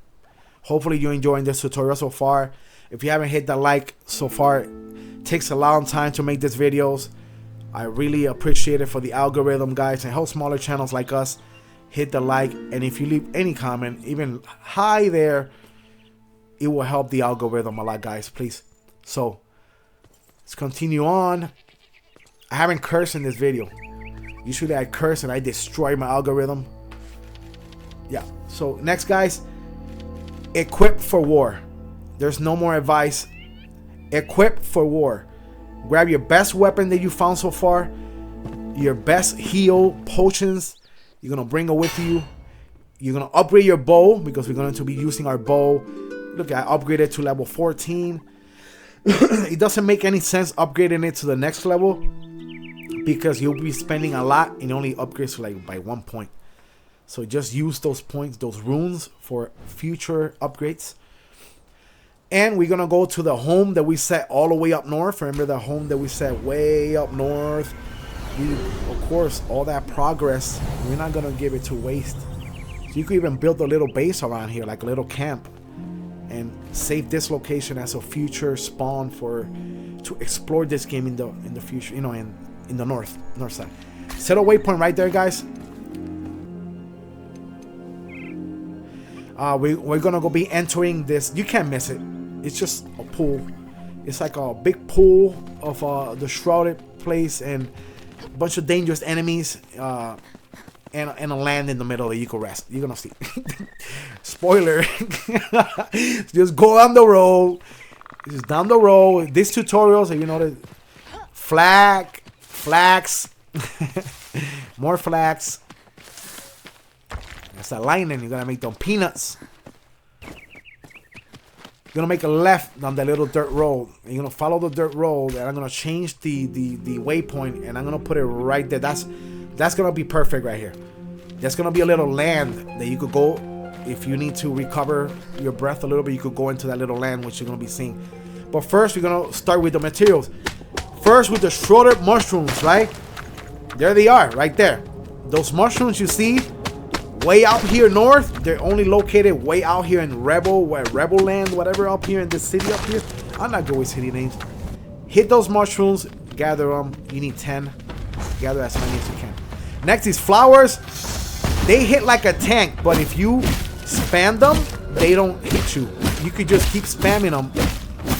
Hopefully you're enjoying this tutorial so far. If you haven't hit that like so far, it takes a long time to make these videos. I really appreciate it for the algorithm, guys, and help smaller channels like us. Hit the like, and if you leave any comment, even hi there, it will help the algorithm a lot, guys, please. So let's continue on. I haven't cursed in this video. Usually I curse and I destroy my algorithm. Yeah, so next, guys, equip for war. There's no more advice. Equip for war. Grab your best weapon that you found so far, your best heal potions. You're gonna bring it with you. You're gonna upgrade your bow because we're going to be using our bow. Look, I upgraded to level 14. It doesn't make any sense upgrading it to the next level because you'll be spending a lot and it only upgrades to like by 1 point. So just use those points, those runes, for future upgrades. And we're going to go to the home that we set all the way up north. Remember the home that we set way up north? Of course, all that progress, we're not going to give it to waste. So you could even build a little base around here, like a little camp. And save this location as a future spawn to explore this game in the future, you know, in the north side. Set a waypoint right there, guys. We're going to go be entering this. You can't miss it. It's just a pool. It's like a big pool of the shrouded place and a bunch of dangerous enemies and a land in the middle that you can rest. You're gonna see. Spoiler. Just go down the road. Just down the road. These tutorials, you know, the flax, more flax. That's that lightning. You're gonna make them peanuts. You're gonna make a left down that little dirt road. You're gonna follow the dirt road, and I'm gonna change the waypoint, and I'm gonna put it right there. That's gonna be perfect right here. There's gonna be a little land that you could go if you need to recover your breath a little bit. You could go into that little land, which you're gonna be seeing. But first, we're gonna start with the materials. First, with the shrouded mushrooms, right? There they are, right there. Those mushrooms you see way out here north, they're only located way out here in Rebel land, whatever, up here in this city up here. I'm not good with city names. Hit those mushrooms, gather them. You need 10. Gather as many as you can. Next is flowers. They hit like a tank, but if you spam them, they don't hit you. You could just keep spamming them,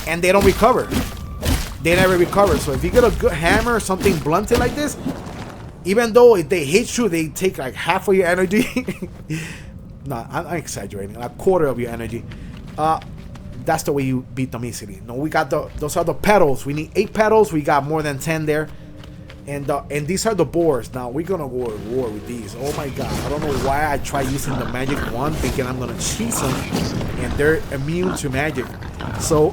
and they don't recover. They never recover. So if you get a good hammer or something blunted like this, even though if they hit you, they take like half of your energy. No, I'm exaggerating. A quarter of your energy. That's the way you beat them easily. No, we got those are the petals. We need 8 petals. We got more than 10 there. And these are the boars. Now we're gonna go to war with these. Oh my god! I don't know why I tried using the magic wand, thinking I'm gonna cheese them, and they're immune to magic. So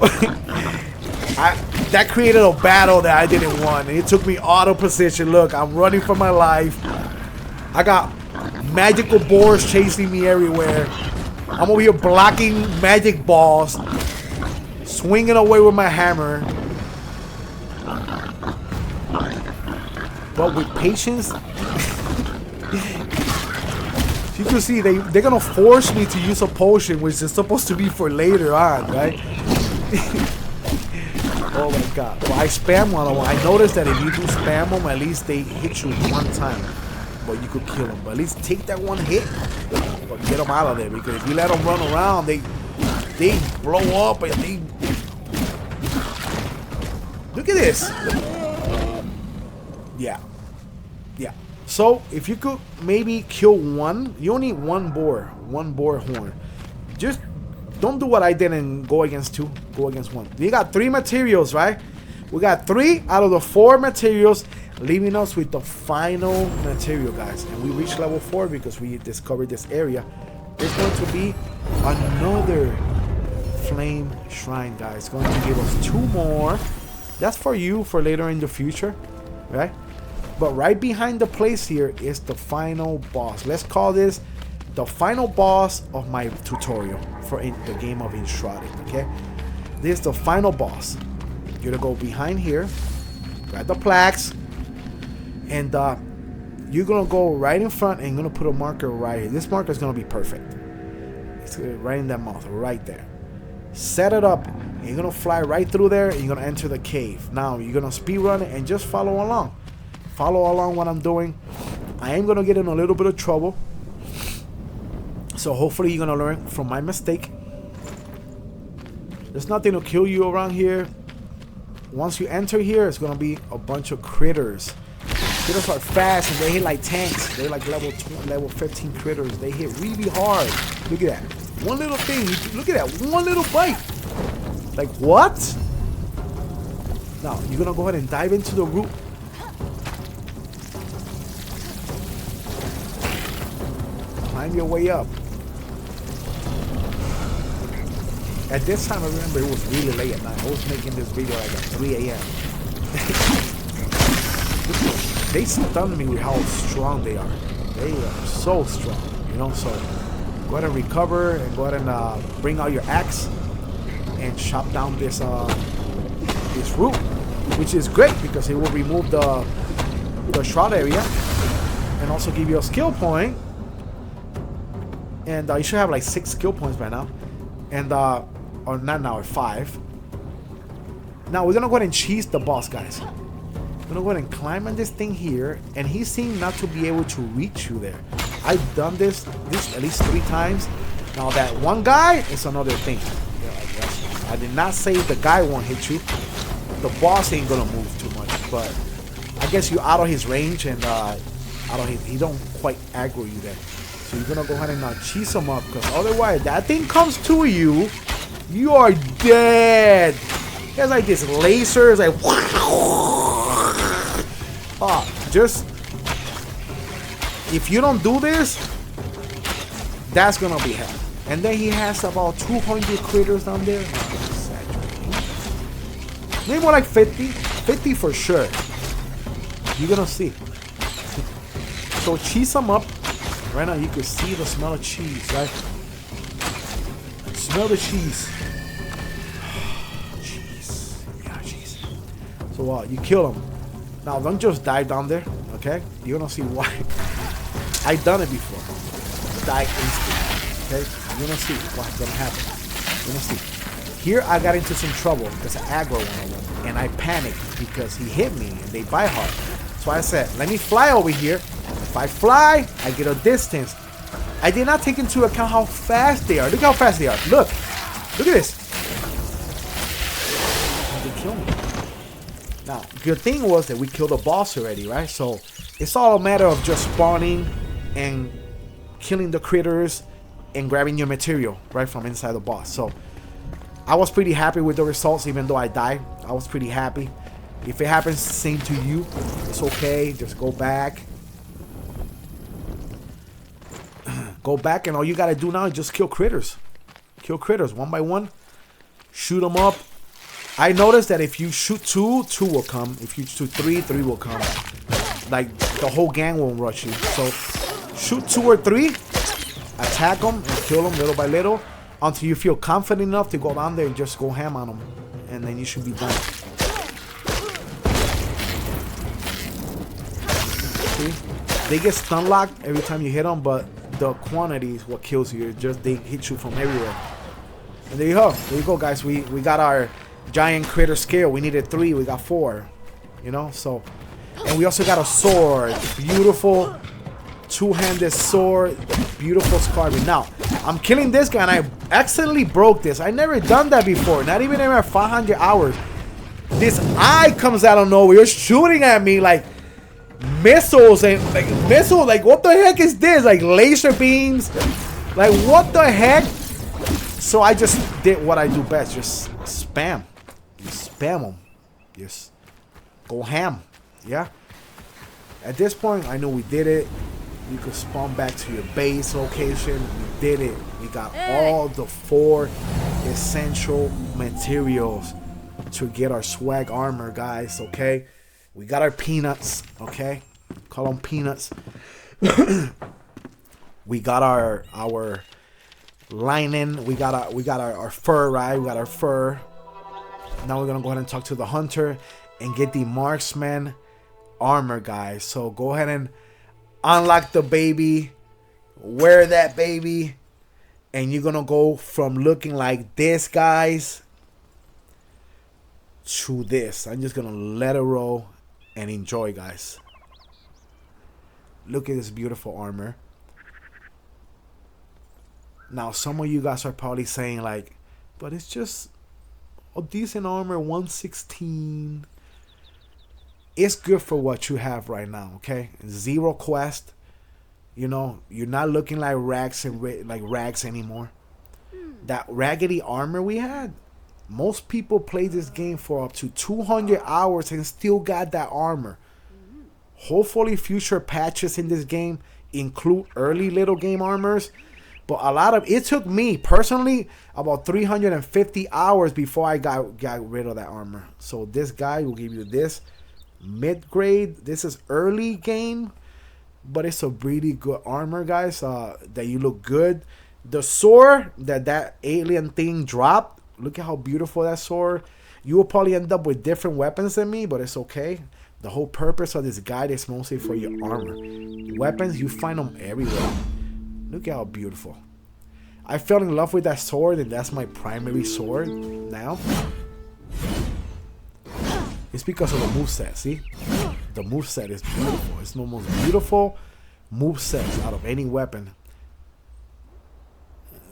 that created a battle that I didn't want. And it took me auto position. Look, I'm running for my life. I got magical boars chasing me everywhere. I'm over here blocking magic balls, swinging away with my hammer. But with patience, you can see they're gonna force me to use a potion, which is supposed to be for later on, right? Oh my god! Well, I spam one of them. I noticed that if you do spam them, at least they hit you one time, but you could kill them. But at least take that one hit, but get them out of there. Because if you let them run around, they blow up and they. Look at this. Yeah. So if you could maybe kill one, you only need one boar horn. Just don't do what I did and go against 2. Go against 1. We got 3 materials, right? We got 3 out of the 4 materials, leaving us with the final material, guys. And we reached level 4 because we discovered this area. There's going to be another flame shrine, guys. It's going to give us 2 more. That's for you for later in the future, right? But right behind the place here is the final boss. Let's call this the final boss of my tutorial for the game of Enshrouded, okay? This is the final boss. You're gonna go behind here, grab the plaques, and you're gonna go right in front and you're gonna put a marker right here. This marker is gonna be perfect. It's right in that mouth, right there. Set it up, and you're gonna fly right through there, and you're gonna enter the cave. Now you're gonna speed run it and just follow along. Follow along what I'm doing. I am gonna get in a little bit of trouble, so hopefully you're gonna learn from my mistake. There's nothing to kill you around here. Once you enter here, it's gonna be a bunch of critters. Critters are fast and they hit like tanks. They're like level 15 critters. They hit really hard. Look at that. One little thing. Look at that. One little bite. Like what? Now you're gonna go ahead and dive into the root. Climb your way up. At this time, I remember it was really late at night. I was making this video like at 3 a.m. They stunned me with how strong they are. They are so strong, you know. So go ahead and recover and go ahead and bring out your axe and chop down this root, which is great because it will remove the shroud area and also give you a skill point. And you should have like 6 skill points by now. And or not now, 5. Now we're gonna go ahead and cheese the boss, guys. We're gonna go ahead and climb on this thing here, and he seemed not to be able to reach you there. I've done this at least 3 times. Now that one guy is another thing. Yeah, I did not say the guy won't hit you. The boss ain't gonna move too much, but I guess you out of his range, and he don't quite aggro you there. So you're gonna go ahead and cheese him up, because otherwise that thing comes to you, you are dead. It has like this laser, it's like just if you don't do this, that's gonna be hell. And then he has about 200 critters down there. Maybe more like 50 for sure. You're gonna see. So cheese them up. Right now you can see the smell of cheese, right? Smell the cheese. Cheese. Yeah, cheese. So you kill them. Now don't just dive down there, okay? You're gonna see why. I've done it before. Die instantly. Okay? You're gonna see what's gonna happen. You're gonna see. Here I got into some trouble because I aggro one of them. And I panicked because he hit me and they bite hard. So I said, let me fly over here If I fly, I get a distance. I did not take into account how fast they are. Look how fast they are. Look. Look at this. They kill me. Now, good thing was that we killed the boss already, right? So it's all a matter of just spawning and killing the critters and grabbing your material right from inside the boss. So I was pretty happy with the results, even though I died. I was pretty happy. If it happens same to you, it's okay. Just go back. Go back, and all you gotta do now is just kill critters. Kill critters one by one. Shoot them up. I noticed that if you shoot two will come. If you shoot three will come. Like, the whole gang won't rush you. So, shoot 2 or 3. Attack them and kill them little by little. Until you feel confident enough to go down there and just go ham on them. And then you should be done. See? They get stun locked every time you hit them, but the quantity is what kills you. Just they hit you from everywhere. And there you go. There you go, guys. We got our giant critter scale. We needed 3. We got 4. You know, so. And we also got a sword. Beautiful two-handed sword. Beautiful carving. Now, I'm killing this guy, and I accidentally broke this. I never done that before. Not even in my 500 hours. This eye comes out of nowhere. You're shooting at me like missiles and like what the heck is this? Like laser beams. Like what the heck? So I just did what I do best. Just spam. You spam them. Just go ham. Yeah. At this point, I know we did it. You could spawn back to your base location. We did it. We got all the 4 essential materials to get our swag armor, guys. Okay. We got our peanuts. Okay. Call them peanuts. We got our lining. We got our fur, right? We got our fur. Now we're gonna go ahead and talk to the hunter and get the marksman armor, guys. So go ahead and unlock the baby, wear that baby, and you're gonna go from looking like this, guys, to this. I'm just gonna let it roll and enjoy, guys. Look at this beautiful armor. Now, some of you guys are probably saying like, but it's just a decent armor, 116. It's good for what you have right now, okay? 0 quest. You know, you're not looking like rags anymore. That raggedy armor we had, most people play this game for up to 200 hours and still got that armor. Hopefully future patches in this game include early little game armors. But a lot of it took me personally about 350 hours before I got rid of that armor. So this guy will give you this mid-grade. This is early game, but it's a really good armor, guys. That you look good. The sword that alien thing dropped. Look at how beautiful that sword. You will probably end up with different weapons than me, but it's okay. The whole purpose of this guide is mostly for your armor. Weapons, you find them everywhere. Look at how beautiful. I fell in love with that sword, and that's my primary sword now. It's because of the moveset, see? The moveset is beautiful. It's the most beautiful moveset out of any weapon.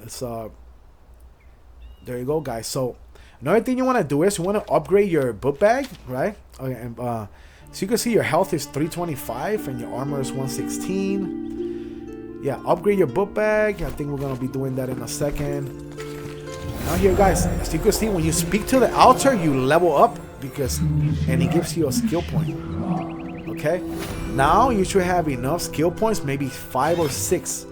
It's there you go, guys. So another thing you want to do is you want to upgrade your book bag, right? Okay, and so you can see your health is 325 and your armor is 116. Yeah, upgrade your book bag. I think we're gonna be doing that in a second. Now here, guys, as you can see, when you speak to the altar, you level up and it gives you a skill point. Okay, now you should have enough skill points, maybe 5 or 6.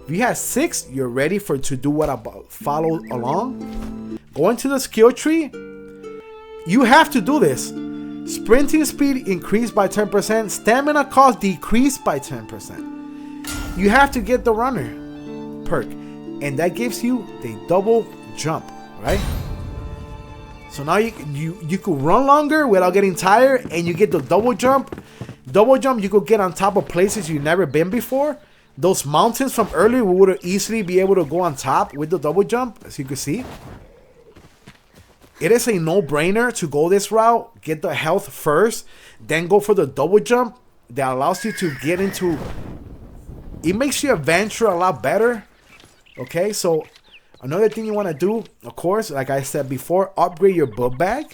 If you have 6, you're ready to do what about follow along. Go into the skill tree. You have to do this. Sprinting speed increased by 10%. Stamina cost decreased by 10%. You have to get the runner perk, and that gives you the double jump, right? So now you could run longer without getting tired, and you get the double jump. Double jump, you could get on top of places you've never been before. Those mountains from earlier, we would easily be able to go on top with the double jump, as you can see. It is a no-brainer to go this route. Get the health first, then go for the double jump. That allows you to get into it makes your adventure a lot better. Okay, so another thing you want to do, of course, like I said before, upgrade your book bag.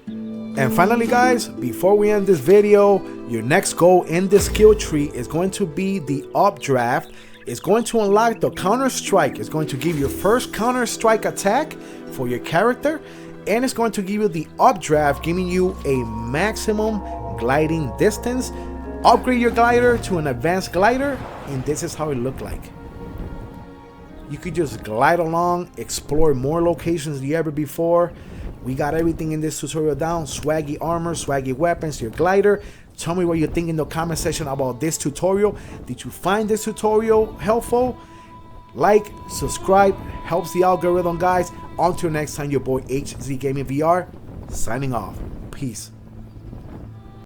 And finally, guys, before we end this video, your next goal in this skill tree is going to be the updraft. It's going to unlock the counter strike. It's going to give you first counter strike attack for your character, and it's going to give you the updraft, giving you a maximum gliding distance. Upgrade your glider to an advanced glider, and this is how it looked like. You could just glide along, explore more locations than ever before. We got everything in this tutorial down. Swaggy armor, swaggy weapons, your glider. Tell me what you think in the comment section about this tutorial. Did you find this tutorial helpful? Like, subscribe, helps the algorithm, guys. Until next time, your boy HZ Gaming VR, signing off. Peace.